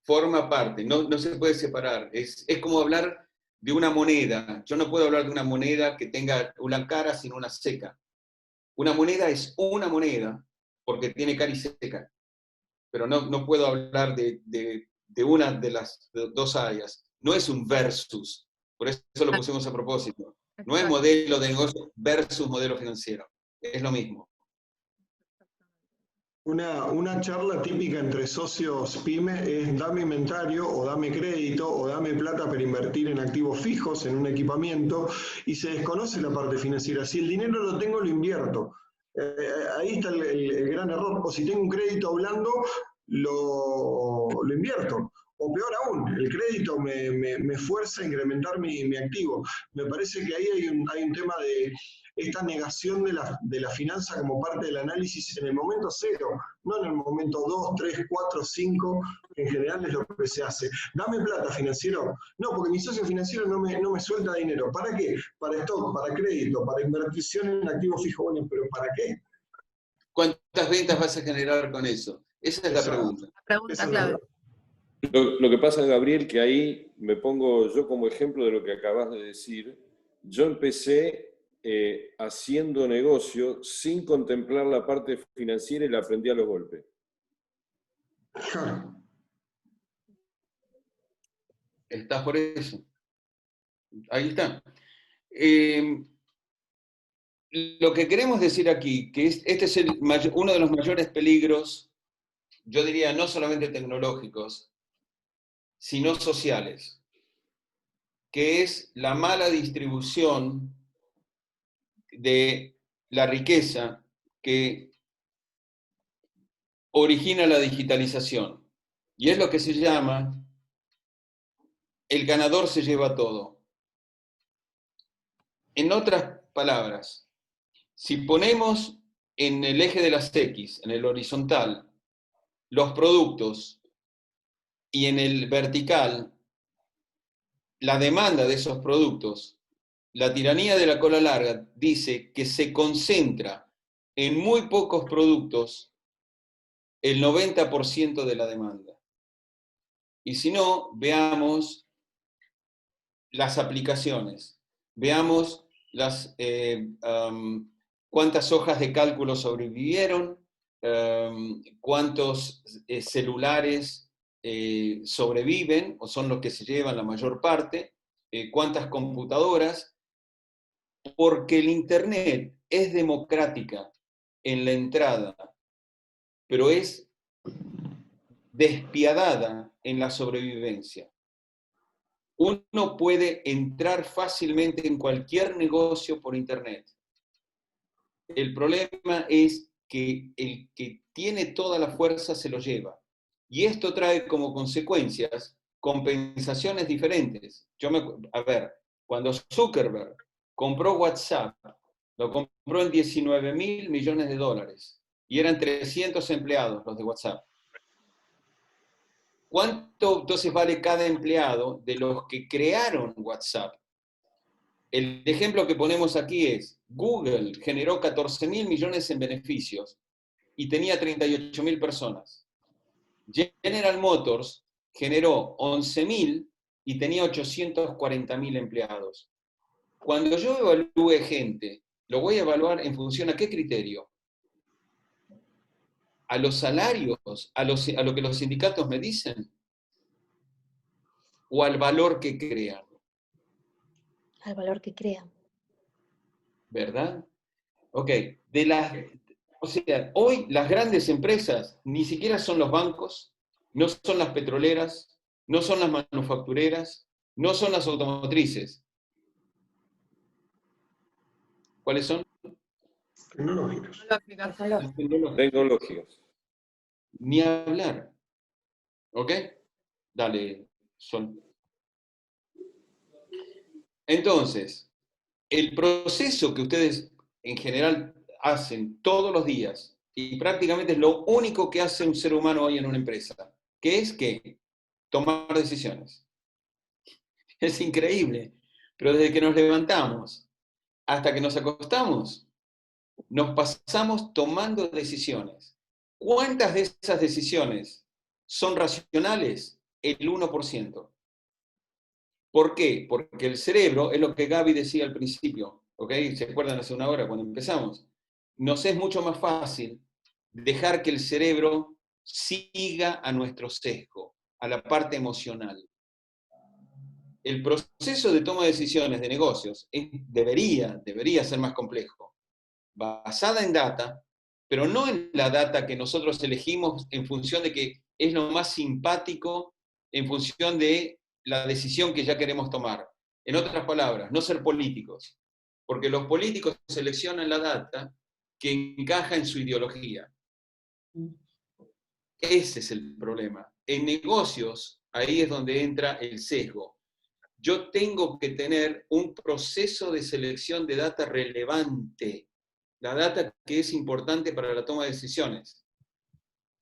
Forma parte, no se puede separar. Es como hablar de una moneda. Yo no puedo hablar de una moneda que tenga una cara sin una seca. Una moneda es una moneda porque tiene cara y seca. Pero no puedo hablar de una de las dos áreas. No es un versus. Por eso lo pusimos a propósito. No es modelo de negocio versus modelo financiero. Es lo mismo. Una charla típica entre socios pyme es dame inventario o dame crédito o dame plata para invertir en activos fijos, en un equipamiento, y se desconoce la parte financiera. Si el dinero lo tengo, lo invierto. Ahí está el gran error. O si tengo un crédito blando, lo invierto. O peor aún, el crédito me fuerza a incrementar mi activo. Me parece que ahí hay un tema de esta negación de la finanza como parte del análisis en el momento cero, no en el momento 2, 3, 4, 5, que en general es lo que se hace. Dame plata, financiero. No, porque mi socio financiero no me suelta dinero. ¿Para qué? Para stock, para crédito, para inversión en activos fijos. Bueno, pero ¿para qué? ¿Cuántas ventas vas a generar con eso? Esa es la pregunta. La pregunta clave. Lo que pasa, Gabriel, que ahí me pongo yo como ejemplo de lo que acabas de decir. Yo empecé haciendo negocio sin contemplar la parte financiera y la aprendí a los golpes. Está por eso. Ahí está. Lo que queremos decir aquí, que este es uno de los mayores peligros, yo diría no solamente tecnológicos, sino sociales, que es la mala distribución de la riqueza que origina la digitalización. Y es lo que se llama el ganador se lleva todo. En otras palabras, si ponemos en el eje de las X, en el horizontal, los productos y en el vertical, la demanda de esos productos, la tiranía de la cola larga dice que se concentra en muy pocos productos el 90% de la demanda. Y si no, veamos las aplicaciones, veamos cuántas hojas de cálculo sobrevivieron, cuántos celulares sobreviven o son los que se llevan la mayor parte, cuántas computadoras, porque el Internet es democrática en la entrada, pero es despiadada en la sobrevivencia. Uno puede entrar fácilmente en cualquier negocio por Internet. El problema es que el que tiene toda la fuerza se lo lleva. Y esto trae como consecuencias compensaciones diferentes. A ver, cuando Zuckerberg compró WhatsApp, lo compró en 19.000 millones de dólares. Y eran 300 empleados los de WhatsApp. ¿Cuánto entonces vale cada empleado de los que crearon WhatsApp? El ejemplo que ponemos aquí es, Google generó 14.000 millones en beneficios y tenía 38.000 personas. General Motors generó 11.000 y tenía 840.000 empleados. Cuando yo evalúe gente, lo voy a evaluar en función a qué criterio. ¿A los salarios? ¿A lo que los sindicatos me dicen? ¿O al valor que crean? Al valor que crean. ¿Verdad? Ok, o sea, hoy las grandes empresas ni siquiera son los bancos, no son las petroleras, no son las manufactureras, no son las automotrices. ¿Cuáles son? Tecnológicos. Tecnológicas. Ni hablar. ¿Ok? Dale, Sol. Entonces, el proceso que ustedes en general hacen todos los días, y prácticamente es lo único que hace un ser humano hoy en una empresa, que es que tomar decisiones. Es increíble, pero desde que nos levantamos hasta que nos acostamos, nos pasamos tomando decisiones. ¿Cuántas de esas decisiones son racionales? El 1%. ¿Por qué? Porque el cerebro, es lo que Gaby decía al principio, ¿ok? ¿Se acuerdan hace una hora cuando empezamos? Nos es mucho más fácil dejar que el cerebro siga a nuestro sesgo, a la parte emocional. El proceso de toma de decisiones de negocios debería ser más complejo, basada en data, pero no en la data que nosotros elegimos en función de que es lo más simpático, en función de la decisión que ya queremos tomar. En otras palabras, no ser políticos, porque los políticos seleccionan la data que encaja en su ideología. Ese es el problema. En negocios, ahí es donde entra el sesgo. Yo tengo que tener un proceso de selección de data relevante, la data que es importante para la toma de decisiones.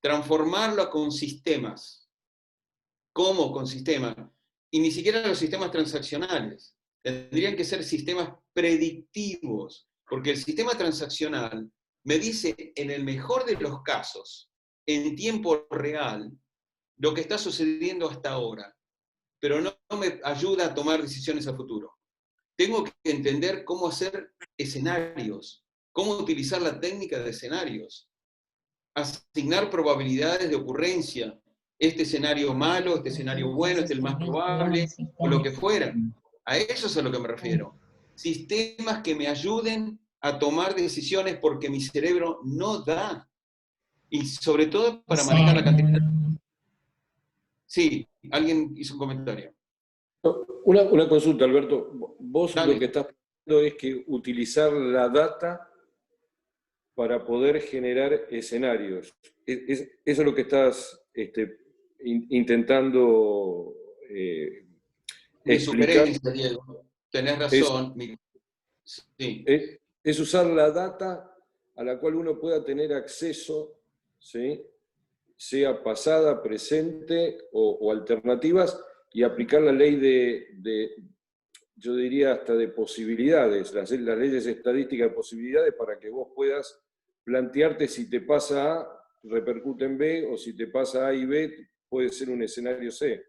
Transformarlo con sistemas. ¿Cómo con sistemas? Y ni siquiera los sistemas transaccionales. Tendrían que ser sistemas predictivos, porque el sistema transaccional me dice, en el mejor de los casos, en tiempo real, lo que está sucediendo hasta ahora, pero no me ayuda a tomar decisiones a futuro. Tengo que entender cómo hacer escenarios, cómo utilizar la técnica de escenarios, asignar probabilidades de ocurrencia, este escenario malo, este escenario bueno, este es el más probable, o lo que fuera. A eso es a lo que me refiero. Sistemas que me ayuden a tomar decisiones porque mi cerebro no da. Y sobre todo para manejar la cantidad. Sí, alguien hizo un comentario. Una consulta, Alberto. Vos Dale. lo que estás haciendo es que utilizar la data para poder generar escenarios. Eso es lo que estás intentando Mi explicar. sugerencia, Diego. Tenés razón. Sí. Es usar la data a la cual uno pueda tener acceso, ¿sí? Sea pasada, presente o alternativas, y aplicar la ley yo diría hasta de posibilidades, las leyes estadísticas de posibilidades, para que vos puedas plantearte si te pasa A, repercute en B, o si te pasa A y B, puede ser un escenario C.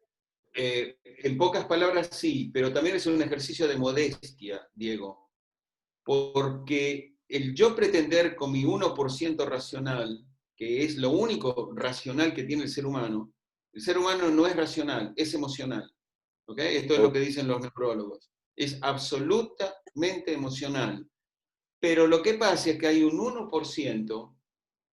En pocas palabras sí, pero también es un ejercicio de modestia, Diego, porque el yo pretender con mi 1% racional, que es lo único racional que tiene el ser humano no es racional, es emocional. ¿Okay? Esto es lo que dicen los neurólogos. Es absolutamente emocional. Pero lo que pasa es que hay un 1%,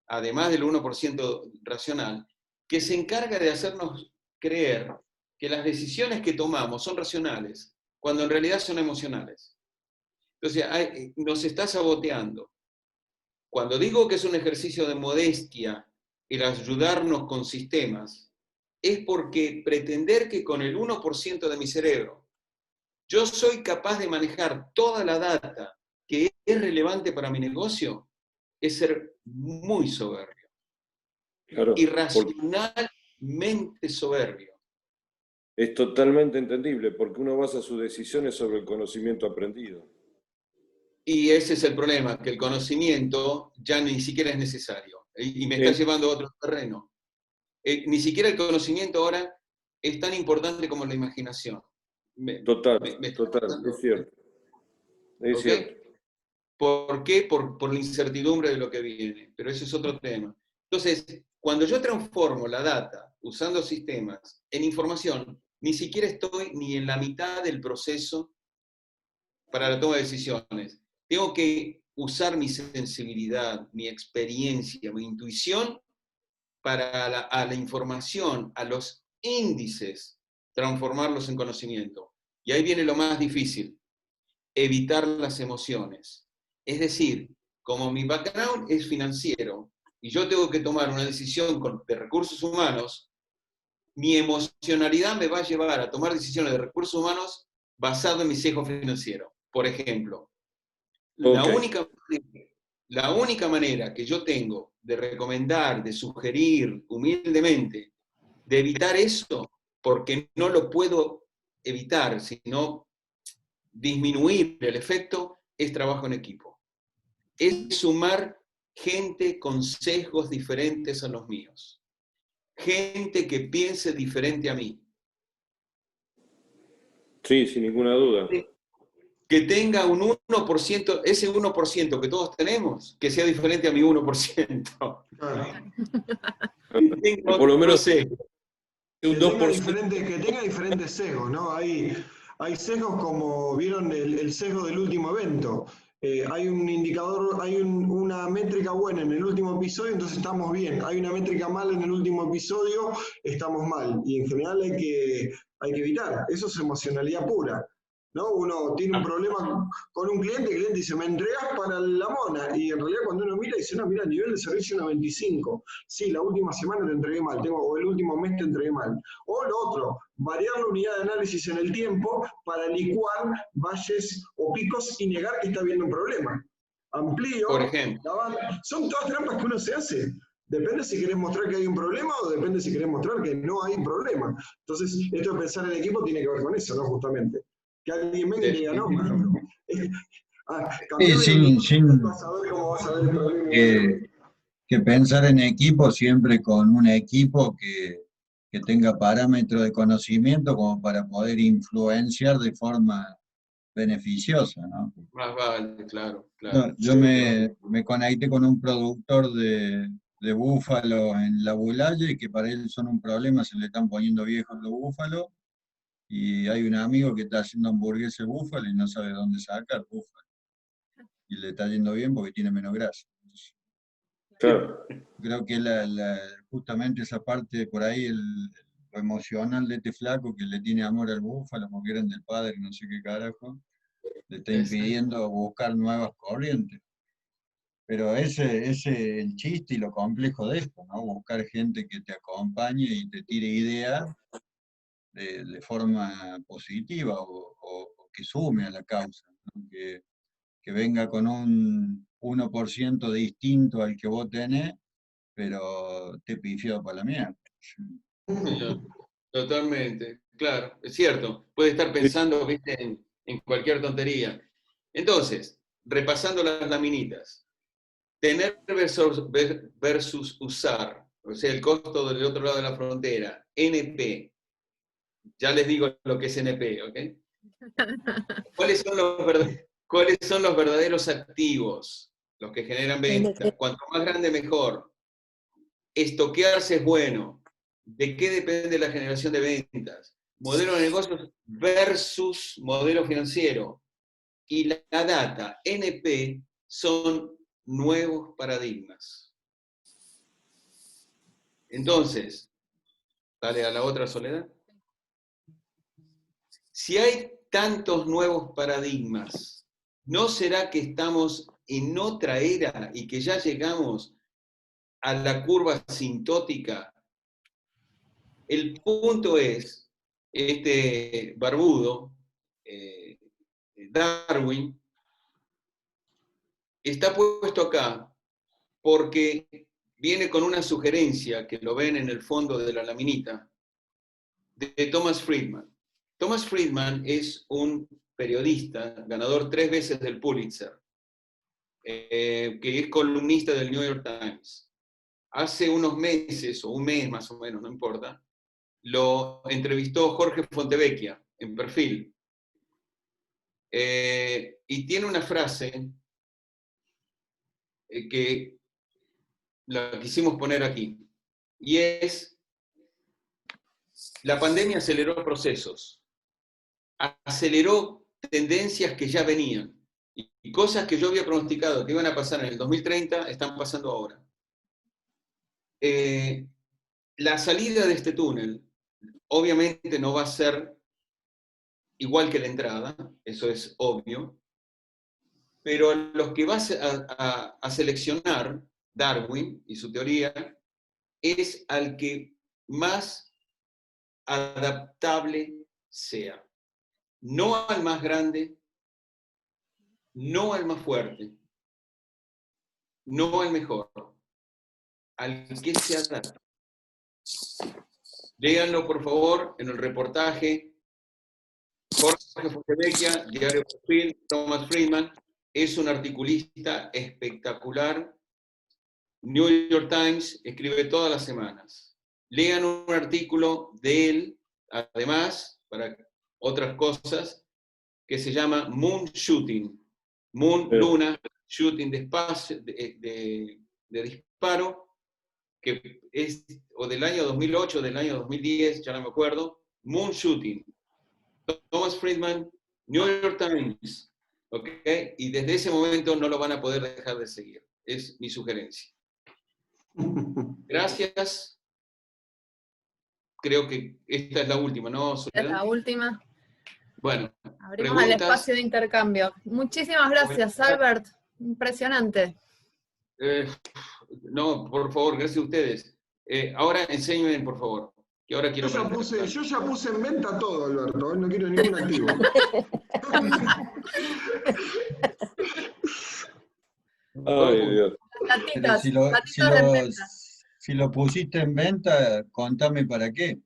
además del 1% racional, que se encarga de hacernos creer que las decisiones que tomamos son racionales, cuando en realidad son emocionales. Entonces, nos está saboteando. Cuando digo que es un ejercicio de modestia el ayudarnos con sistemas, es porque pretender que con el 1% de mi cerebro yo soy capaz de manejar toda la data que es relevante para mi negocio, es ser muy soberbio. Claro, irracionalmente soberbio. Es totalmente entendible, porque uno basa sus decisiones sobre el conocimiento aprendido. Y ese es el problema, que el conocimiento ya ni siquiera es necesario. Y me está llevando a otro terreno. Ni siquiera el conocimiento ahora es tan importante como la imaginación. Total, es cierto. Es ¿Okay? cierto. ¿Por qué? Por la incertidumbre de lo que viene. Pero ese es otro tema. Entonces, cuando yo transformo la data usando sistemas en información, ni siquiera estoy ni en la mitad del proceso para la toma de decisiones. Tengo que usar mi sensibilidad, mi experiencia, mi intuición para a la información, a los índices, transformarlos en conocimiento. Y ahí viene lo más difícil, evitar las emociones. Es decir, como mi background es financiero y yo tengo que tomar una decisión de recursos humanos, mi emocionalidad me va a llevar a tomar decisiones de recursos humanos basado en mi sesgo financiero. Por ejemplo, la única manera que yo tengo de recomendar, de sugerir humildemente, de evitar eso, porque no lo puedo evitar, sino disminuir el efecto, es trabajo en equipo. Es sumar gente con sesgos diferentes a los míos. Gente que piense diferente a mí. Sí, sin ninguna duda. Que tenga un 1%, ese 1% que todos tenemos, que sea diferente a mi 1%. Por lo menos un 2%. Que tenga diferentes sesgos, ¿no? Hay sesgos como, ¿vieron el sesgo del último evento? Hay un indicador, hay una métrica buena en el último episodio, entonces estamos bien. Hay una métrica mala en el último episodio, estamos mal. Y en general hay que evitar. Eso es emocionalidad pura, ¿no? Uno tiene un problema con un cliente, el cliente dice, me entregas para la mona, y en realidad cuando uno mira, dice, no, mira, nivel de servicio 95, sí, la última semana te entregué mal, o el último mes te entregué mal. O lo otro, variar la unidad de análisis en el tiempo para licuar valles o picos y negar que está habiendo un problema. Amplío, por ejemplo. Son todas trampas que uno se hace. Depende si querés mostrar que hay un problema o depende si querés mostrar que no hay un problema. Entonces, esto de pensar en equipo tiene que ver con eso, ¿no? Justamente. Que alguien venga y diga, no, que pensar en equipo siempre con un equipo que tenga parámetros de conocimiento como para poder influenciar de forma beneficiosa, ¿no? Más vale, claro. No, yo me conecté con un productor de búfalos en la Bulaya y que para él son un problema, se le están poniendo viejos los búfalos. Y hay un amigo que está haciendo hamburguesas búfalo y no sabe dónde sacar búfalo. Y le está yendo bien porque tiene menos grasa. Entonces, claro. Creo que justamente esa parte por ahí, lo emocional de este flaco que le tiene amor al búfalo porque eran del padre, no sé qué carajo, le está impidiendo buscar nuevas corrientes. Pero ese es el chiste y lo complejo de esto, ¿no? Buscar gente que te acompañe y te tire ideas de forma positiva o que sume a la causa, ¿no? Que venga con un 1% distinto al que vos tenés, pero te pifió para la mierda. Totalmente, claro, es cierto. Puede estar pensando, ¿viste? En cualquier tontería. Entonces, repasando las laminitas, tener versus usar, o sea, el costo del otro lado de la frontera, NP. Ya les digo lo que es NP, ¿ok? ¿Cuáles son los verdaderos activos? Los que generan ventas. Cuanto más grande, mejor. Estoquearse es bueno. ¿De qué depende la generación de ventas? Modelo de negocios versus modelo financiero. Y la data, NP, son nuevos paradigmas. Entonces, dale a la otra, Soledad. Si hay tantos nuevos paradigmas, ¿no será que estamos en otra era y que ya llegamos a la curva asintótica? El punto es, este barbudo, Darwin, está puesto acá porque viene con una sugerencia, que lo ven en el fondo de la laminita, de Thomas Friedman. Thomas Friedman es un periodista, ganador 3 veces del Pulitzer, que es columnista del New York Times. Hace unos meses, o un mes más o menos, no importa, lo entrevistó Jorge Fontevecchia en Perfil. Y tiene una frase que la quisimos poner aquí, y es: la pandemia aceleró procesos, aceleró tendencias que ya venían. Y cosas que yo había pronosticado que iban a pasar en el 2030 están pasando ahora. La salida de este túnel obviamente no va a ser igual que la entrada, eso es obvio, pero los que va a seleccionar Darwin y su teoría es al que más adaptable sea. No al más grande, no al más fuerte, no al mejor, al que se adapte. Léanlo, por favor, en el reportaje. Jorge Fontevecchia, Diario Perfil, Thomas Friedman, es un articulista espectacular. New York Times escribe todas las semanas. Lean un artículo de él, además, para otras cosas, que se llama Moon Shooting. Moon, luna, shooting de espacio, de disparo, que es o del año 2008 o del año 2010, ya no me acuerdo. Moon Shooting. Thomas Friedman, New York Times. ¿Ok? Y desde ese momento no lo van a poder dejar de seguir. Es mi sugerencia. Gracias. Creo que esta es la última, ¿no, Soledad? Es la última. Bueno, abrimos el espacio de intercambio. Muchísimas gracias, Albert. Impresionante. No, por favor, gracias a ustedes. Ahora enséñenme, por favor, que ahora quiero... Yo ya puse en venta todo, Alberto, no quiero ningún activo. Ay, Dios. Platitas, si lo pusiste en venta, contame para qué.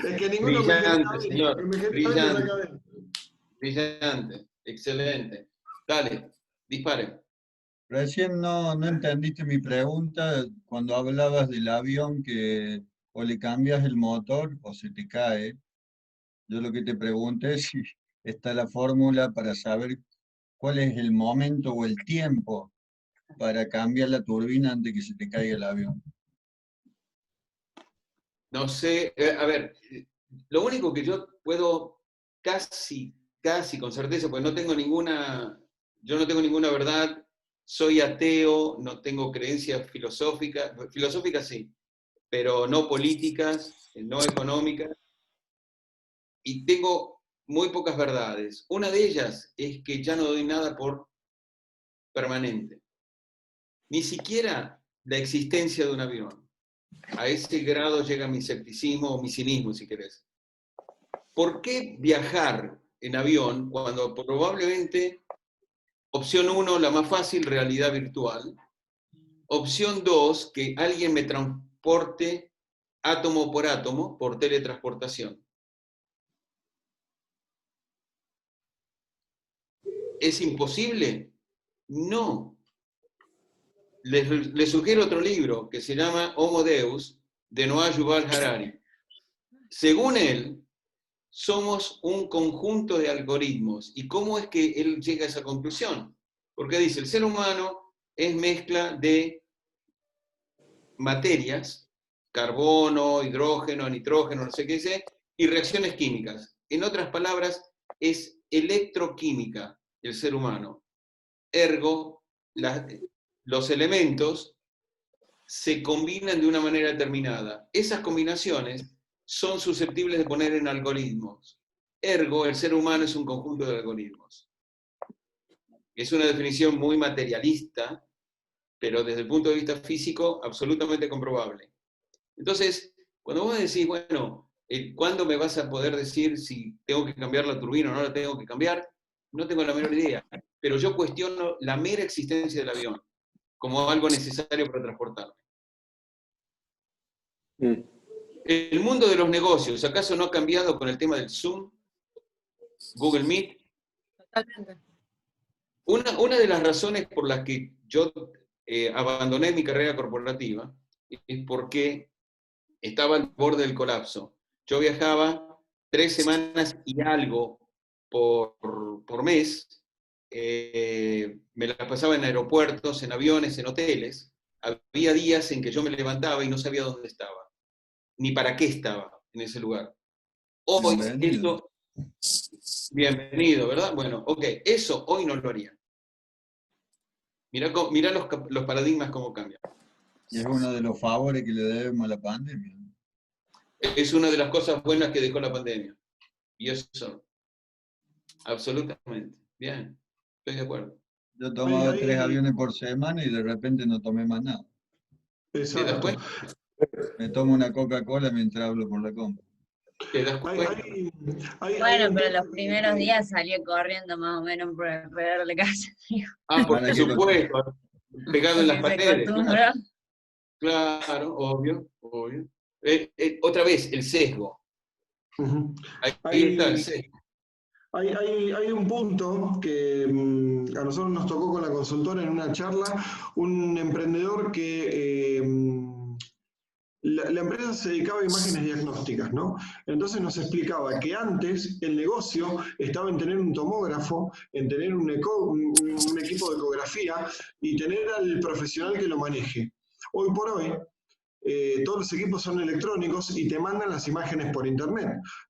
Es que ninguno brillante, señor. Brillante. Brillante. Excelente. Dale, dispare. Recién no entendiste mi pregunta cuando hablabas del avión que o le cambias el motor o se te cae. Yo lo que te pregunté es si está la fórmula para saber cuál es el momento o el tiempo para cambiar la turbina antes que se te caiga el avión. No sé, a ver, lo único que yo puedo casi con certeza, porque yo no tengo ninguna verdad, soy ateo, no tengo creencias filosóficas sí, pero no políticas, no económicas, y tengo muy pocas verdades. Una de ellas es que ya no doy nada por permanente, ni siquiera la existencia de un avión. A ese grado llega mi escepticismo o mi cinismo, si querés. ¿Por qué viajar en avión cuando probablemente, opción 1, la más fácil, realidad virtual, opción 2, que alguien me transporte átomo por teletransportación? ¿Es imposible? No. Les sugiero otro libro que se llama Homo Deus, de Noah Yuval Harari. Según él, somos un conjunto de algoritmos. ¿Y cómo es que él llega a esa conclusión? Porque dice, el ser humano es mezcla de materias, carbono, hidrógeno, nitrógeno, no sé qué dice, y reacciones químicas. En otras palabras, es electroquímica el ser humano. Ergo, los elementos se combinan de una manera determinada. Esas combinaciones son susceptibles de poner en algoritmos. Ergo, el ser humano es un conjunto de algoritmos. Es una definición muy materialista, pero desde el punto de vista físico, absolutamente comprobable. Entonces, cuando vos decís, bueno, ¿cuándo me vas a poder decir si tengo que cambiar la turbina o no la tengo que cambiar? No tengo la menor idea, pero yo cuestiono la mera existencia del avión como algo necesario para transportarme. El mundo de los negocios, ¿acaso no ha cambiado con el tema del Zoom, Google Meet? Totalmente. Una de las razones por las que yo abandoné mi carrera corporativa es porque estaba al borde del colapso. Yo viajaba 3 semanas y algo por mes, me las pasaba en aeropuertos, en aviones, en hoteles. Había días en que yo me levantaba y no sabía dónde estaba, ni para qué estaba en ese lugar. Hoy Bienvenido, ¿verdad? Bueno, ok, eso hoy no lo haría. Mirá los paradigmas cómo cambian. Y es uno de los favores que le debemos a la pandemia. Es una de las cosas buenas que dejó la pandemia. Y eso, absolutamente. Bien, estoy de acuerdo. Yo tomaba 3 aviones por semana y de repente no tomé más nada. ¿Te das Exacto. cuenta? Me tomo una Coca-Cola mientras hablo por la compra. ¿Te das cuenta? Bueno, pero los primeros días salió corriendo más o menos por alrededor de la casa. Ah, por Ahora que supuesto. Pegado en las Porque se paredes. acostumbró. Claro, obvio. Otra vez, el sesgo. Ujú. Ahí está el sesgo. Hay un punto que a nosotros nos tocó con la consultora en una charla, un emprendedor que la empresa se dedicaba a imágenes diagnósticas, ¿no? Entonces nos explicaba que antes el negocio estaba en tener un tomógrafo, en tener un equipo de ecografía y tener al profesional que lo maneje. Hoy por hoy, todos los equipos son electrónicos y te mandan las imágenes por internet.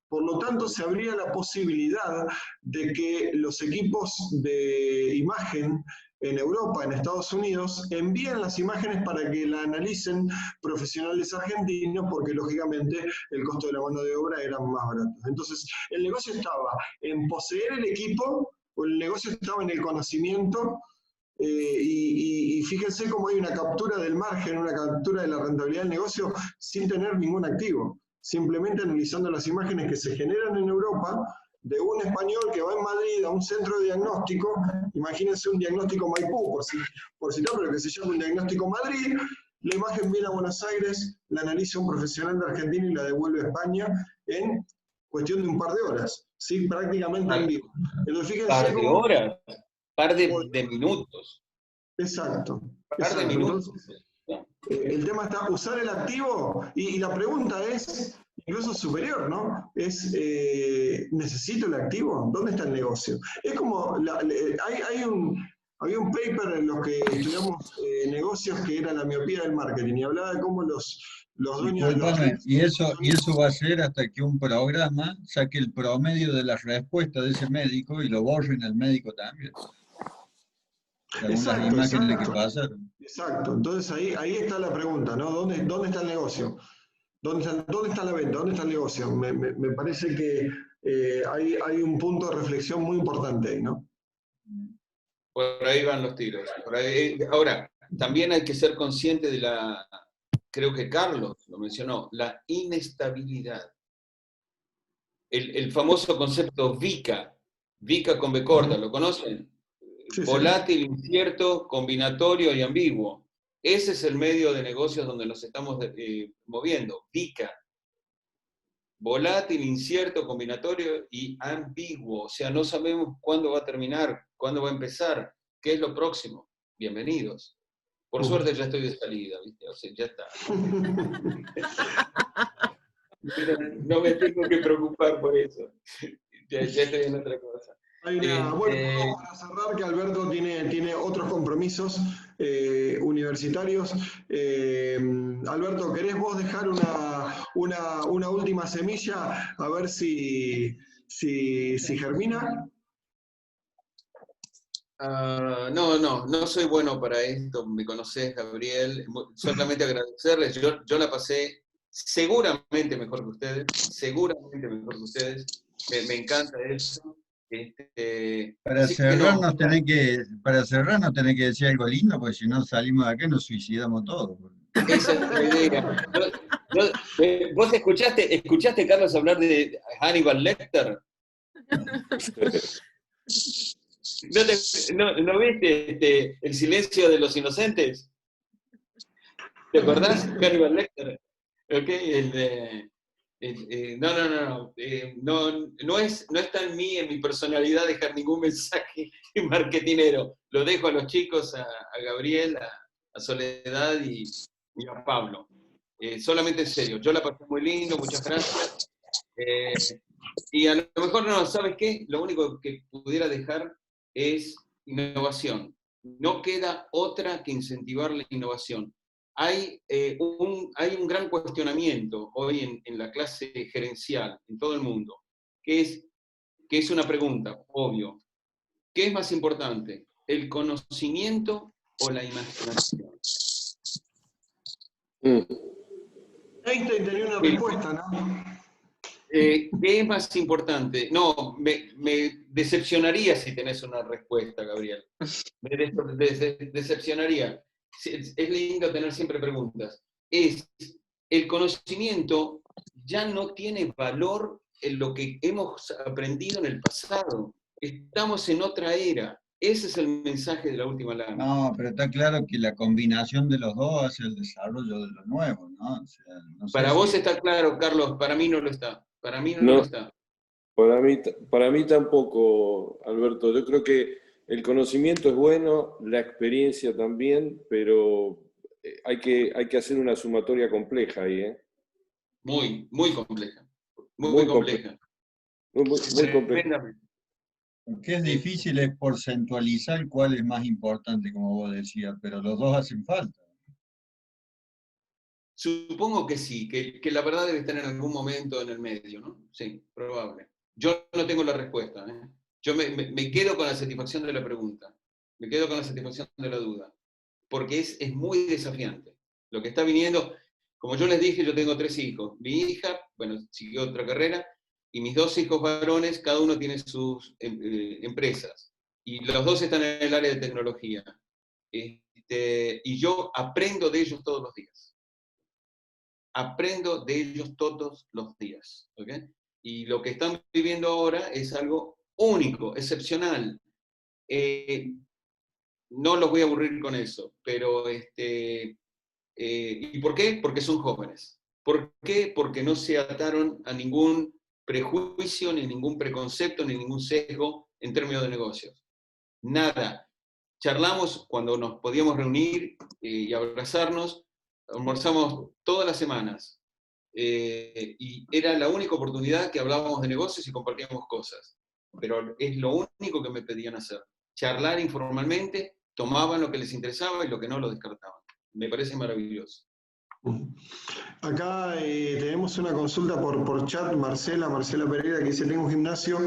Por lo tanto, se abría la posibilidad de que los equipos de imagen en Europa, en Estados Unidos, envíen las imágenes para que la analicen profesionales argentinos, porque lógicamente el costo de la mano de obra era más barato. Entonces, el negocio estaba en poseer el equipo, o el negocio estaba en el conocimiento. Y fíjense cómo hay una captura del margen, una captura de la rentabilidad del negocio sin tener ningún activo, simplemente analizando las imágenes que se generan en Europa de un español que va en Madrid a un centro de diagnóstico. Imagínense un diagnóstico Maipú, por citar, pero que se llama un diagnóstico Madrid. La imagen viene a Buenos Aires, la analiza un profesional de Argentina y la devuelve a España en cuestión de un par de horas, ¿sí? Prácticamente en vivo. Entonces, fíjense Par de cómo... horas, par de minutos. Exacto. Par de minutos. Entonces, el tema está usar el activo y la pregunta es incluso superior, ¿no? Es, ¿necesito el activo? ¿Dónde está el negocio? Es como, había un paper en los que estudiamos negocios que era la miopía del marketing y hablaba de cómo los dueños de los... Discúlpame, y eso va a ser hasta que un programa saque el promedio de las respuestas de ese médico y lo borren al médico también. Según las imágenes que pasaron. Exacto, entonces ahí está la pregunta, ¿no? ¿Dónde está el negocio? ¿Dónde está la venta? ¿Dónde está el negocio? Me parece que hay un punto de reflexión muy importante ahí, ¿no? Por ahí van los tiros. Ahora, también hay que ser consciente de creo que Carlos lo mencionó, la inestabilidad. El famoso concepto VICA con B corta, ¿lo conocen? Sí, Volátil, incierto, combinatorio y ambiguo. Ese es el medio de negocios donde nos estamos moviendo, VICA. Volátil, incierto, combinatorio y ambiguo. O sea, no sabemos cuándo va a terminar, cuándo va a empezar, qué es lo próximo. Bienvenidos. Por suerte ya estoy de salida, ¿viste? O sea, ya está. No me tengo que preocupar por eso. Ya estoy en otra cosa. Bueno, para cerrar, que Alberto tiene otros compromisos universitarios. Alberto, ¿querés vos dejar una última semilla a ver si germina? No soy bueno para esto, me conocés, Gabriel. Solamente agradecerles, yo la pasé seguramente mejor que ustedes, me encanta eso. Para cerrar nos tenés que decir algo lindo, porque si no salimos de acá y nos suicidamos todos. Esa es la idea. ¿Vos escuchaste, Carlos, hablar de Hannibal Lecter? ¿No viste El silencio de los inocentes? ¿Te acordás? Hannibal Lecter. Okay, no está en mí, en mi personalidad, dejar ningún mensaje marketinero. Lo dejo a los chicos, a Gabriel, a Soledad y a Pablo. Solamente en serio, yo la pasé muy lindo, muchas gracias. Y a lo mejor no, ¿sabes qué? Lo único que pudiera dejar es innovación. No queda otra que incentivar la innovación. Hay un gran cuestionamiento hoy en la clase gerencial, en todo el mundo, que es que es una pregunta, obvio. ¿Qué es más importante? ¿El conocimiento o la imaginación? Einstein tenía una respuesta, ¿no? ¿Qué es más importante? No, me decepcionaría si tenés una respuesta, Gabriel. Me decepcionaría. Es lindo tener siempre preguntas. El conocimiento ya no tiene valor en lo que hemos aprendido en el pasado. Estamos en otra era. Ese es el mensaje de la última lámina. No, pero está claro que la combinación de los dos hace el desarrollo de lo nuevo, ¿no? O sea, no sé Para si- vos está claro, Carlos, para mí no lo está. Para mí no lo está. Para mí tampoco, Alberto. Yo creo que el conocimiento es bueno, la experiencia también, pero hay que hacer una sumatoria compleja ahí, ¿eh? Muy compleja. Muy compleja. Muy compleja. Tremendamente. Porque es difícil es porcentualizar cuál es más importante, como vos decías, pero los dos hacen falta. Supongo que sí, que la verdad debe estar en algún momento en el medio, ¿no? Sí, probable. Yo no tengo la respuesta, ¿eh? Yo me quedo con la satisfacción de la pregunta, me quedo con la satisfacción de la duda, porque es muy desafiante. Lo que está viniendo, como yo les dije, yo tengo 3 hijos. Mi hija, bueno, siguió otra carrera, y mis 2 hijos varones, cada uno tiene sus empresas, y los 2 están en el área de tecnología. Y yo aprendo de ellos todos los días. Aprendo de ellos todos los días. ¿Okay? Y lo que están viviendo ahora es algo único, excepcional. No los voy a aburrir con eso, pero ¿y por qué? Porque son jóvenes. ¿Por qué? Porque no se ataron a ningún prejuicio, ni ningún preconcepto, ni ningún sesgo en términos de negocios. Nada. Charlamos cuando nos podíamos reunir y abrazarnos, almorzamos todas las semanas. Y era la única oportunidad que hablábamos de negocios y compartíamos cosas. Pero es lo único que me pedían hacer. Charlar informalmente, tomaban lo que les interesaba y lo que no lo descartaban. Me parece maravilloso. Acá tenemos una consulta por chat, Marcela Pereira, que dice, tengo un gimnasio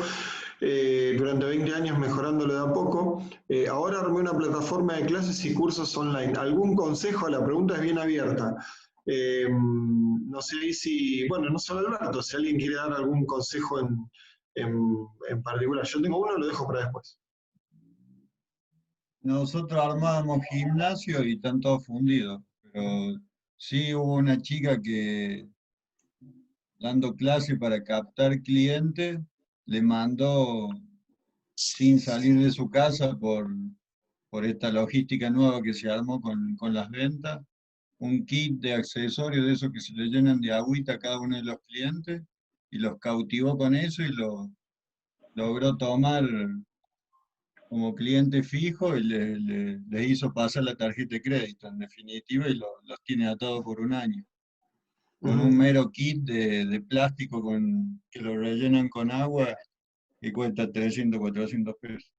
durante 20 años mejorándolo de a poco. Ahora armé una plataforma de clases y cursos online. ¿Algún consejo? La pregunta es bien abierta. No sé si, bueno, no solo Alberto, si alguien quiere dar algún consejo en particular. Yo tengo uno, lo dejo para después. Nosotros armábamos gimnasio y están todos fundidos, pero sí hubo una chica que, dando clase para captar clientes, le mandó, sin salir de su casa por esta logística nueva que se armó con las ventas, un kit de accesorios de esos que se le llenan de agüita a cada uno de los clientes, y los cautivó con eso y logró tomar como cliente fijo y les hizo pasar la tarjeta de crédito, en definitiva, y los tiene atados por un año. Con un mero kit de plástico que lo rellenan con agua y cuesta 300, 400 pesos.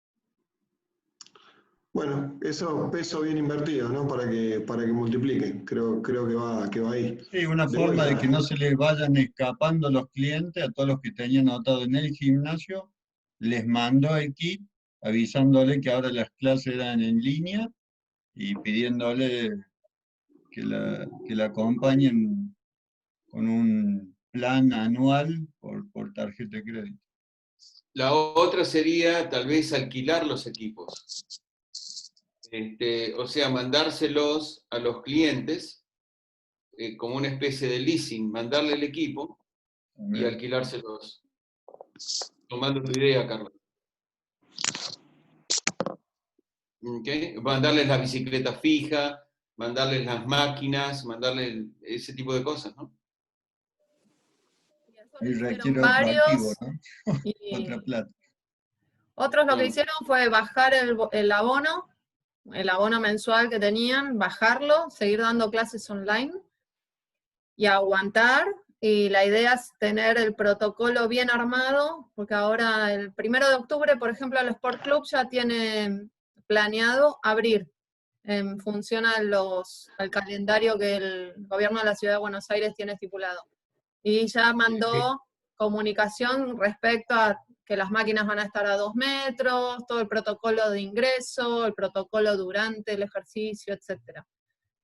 Bueno, eso peso bien invertido, ¿no? Para que multiplique. Creo que va ahí. Sí, una forma de que no se les vayan escapando los clientes, a todos los que tenían anotado en el gimnasio, les mandó el kit avisándole que ahora las clases eran en línea y pidiéndole que la acompañen con un plan anual por tarjeta de crédito. La otra sería tal vez alquilar los equipos. O sea, mandárselos a los clientes como una especie de leasing, mandarle el equipo y alquilárselos. Tomando tu idea, Carlos. ¿Okay? Mandarles la bicicleta fija, mandarles las máquinas, mandarles ese tipo de cosas, ¿no? Y requiere otro activo, ¿no? Y otra plata. otros lo que hicieron fue bajar el abono mensual que tenían, bajarlo, seguir dando clases online y aguantar. Y la idea es tener el protocolo bien armado, porque ahora el 1 de octubre, por ejemplo, el Sport Club ya tiene planeado abrir en función al calendario que el gobierno de la Ciudad de Buenos Aires tiene estipulado. Y ya mandó comunicación respecto a que las máquinas van a estar a 2 metros, todo el protocolo de ingreso, el protocolo durante el ejercicio, etc.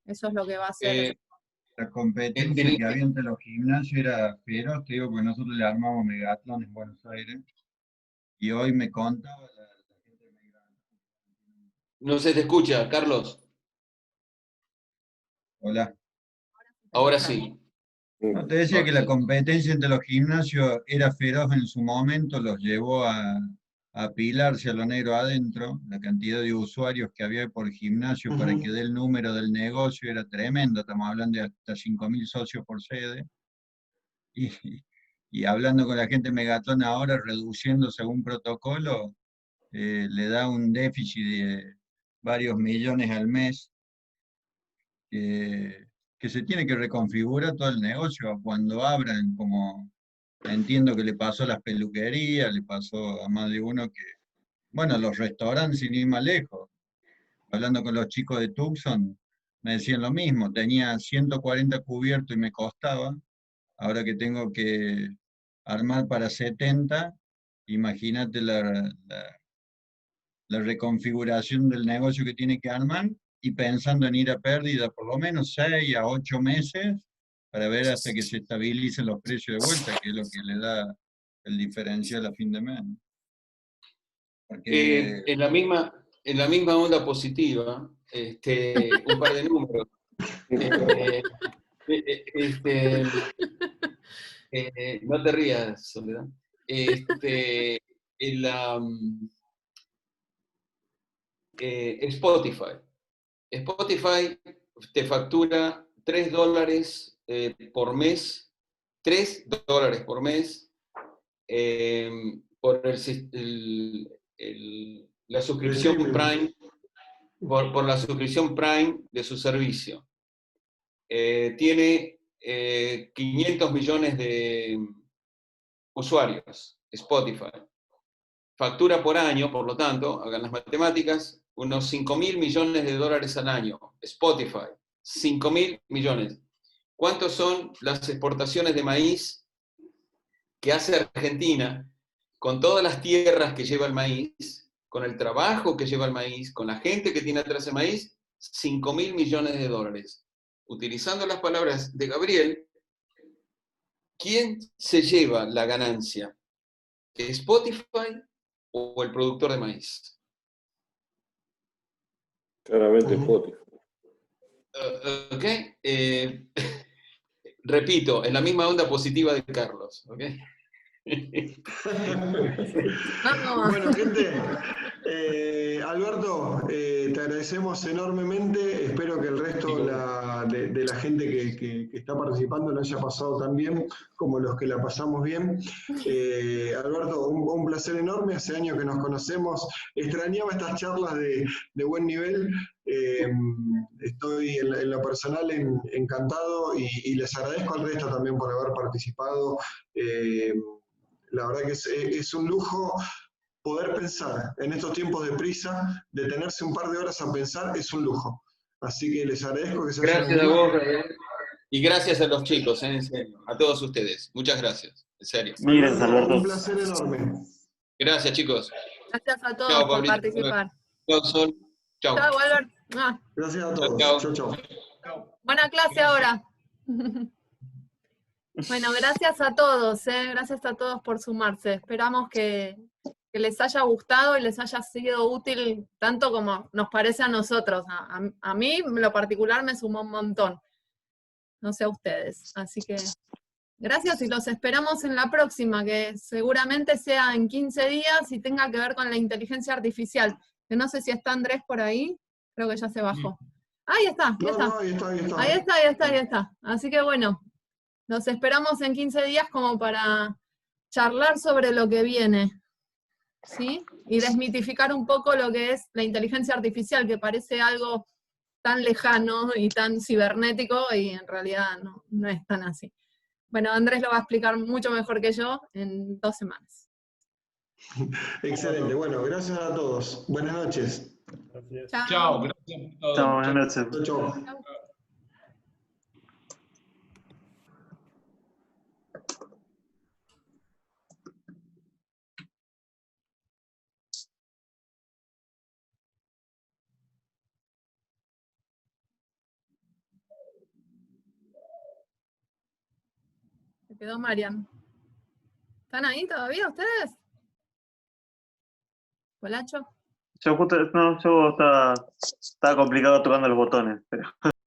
Eso es lo que va a ser. La competencia que había entre los gimnasios era feroz, te digo, porque nosotros le armamos Megatlón en Buenos Aires, y hoy me contaba la gente de Megatlón. No se te escucha, Carlos. Hola. Ahora sí. No, te decía que la competencia entre los gimnasios era feroz en su momento, los llevó a apilarse a lo negro adentro, la cantidad de usuarios que había por gimnasio para que dé el número del negocio era tremendo, estamos hablando de hasta 5.000 socios por sede, y hablando con la gente de Megatlón ahora, reduciendo según protocolo, le da un déficit de varios millones al mes, que se tiene que reconfigurar todo el negocio cuando abran, como entiendo que le pasó a las peluquerías, le pasó a más de uno que, bueno, los restaurantes sin ir más lejos. Hablando con los chicos de Tucson, me decían lo mismo, tenía 140 cubiertos y me costaba, ahora que tengo que armar para 70, imagínate la reconfiguración del negocio que tiene que armar, y pensando en ir a pérdida por lo menos 6 a 8 meses para ver hasta que se estabilicen los precios de vuelta, que es lo que le da el diferencial a fin de mes. Porque... en la misma onda positiva, un par de números. No te rías, Soledad. Spotify. Spotify te factura $3 por mes, $3 por mes, por la suscripción Prime, por la suscripción Prime de su servicio. Tiene 500 millones de usuarios, Spotify. Factura por año, por lo tanto, hagan las matemáticas, unos $5.000 millones al año. Spotify, 5.000 millones. ¿Cuántos son las exportaciones de maíz que hace Argentina con todas las tierras que lleva el maíz, con el trabajo que lleva el maíz, con la gente que tiene atrás el maíz? $5.000 millones. Utilizando las palabras de Gabriel, ¿quién se lleva la ganancia? ¿Spotify o el productor de maíz? Claramente Spotify. Ok. Repito, en la misma onda positiva de Carlos. ¿Ok? Bueno, gente, Alberto, te agradecemos enormemente. Espero que el resto de la gente que está participando lo haya pasado tan bien como los que la pasamos bien. Alberto, un placer enorme. Hace años que nos conocemos. Extrañaba estas charlas de buen nivel. Estoy en lo personal encantado y les agradezco al resto también por haber participado. La verdad que es un lujo poder pensar en estos tiempos de prisa, detenerse un par de horas a pensar, es un lujo. Así que les agradezco que se hayan Gracias a unido. vos, Gabriel. Y gracias a los chicos, en serio. A todos ustedes. Muchas gracias. En serio. Gracias, Alberto. Un placer enorme. Gracias, chicos. Gracias a todos Chao, por Pablito. participar. Chao, Sol. Chao. Chao, Albert. Gracias a todos. Chao. Chao. Buena clase ahora. Bueno, gracias a todos, gracias a todos por sumarse. Esperamos que les haya gustado y les haya sido útil tanto como nos parece a nosotros. A mí, en lo particular, me sumó un montón. No sé a ustedes. Así que gracias y los esperamos en la próxima, que seguramente sea en 15 días y tenga que ver con la inteligencia artificial. Que no sé si está Andrés por ahí. Creo que ya se bajó. Ahí está, ahí está. Así que bueno. Nos esperamos en 15 días como para charlar sobre lo que viene, ¿sí? Y desmitificar un poco lo que es la inteligencia artificial, que parece algo tan lejano y tan cibernético, y en realidad no es tan así. Bueno, Andrés lo va a explicar mucho mejor que yo en 2 semanas. Excelente. Bueno, gracias a todos. Buenas noches. Chao, gracias a todos. Chao, buenas noches. Chao. quedó Marian. ¿Están ahí todavía ustedes? ¿Polacho? Yo estaba complicado tocando los botones, pero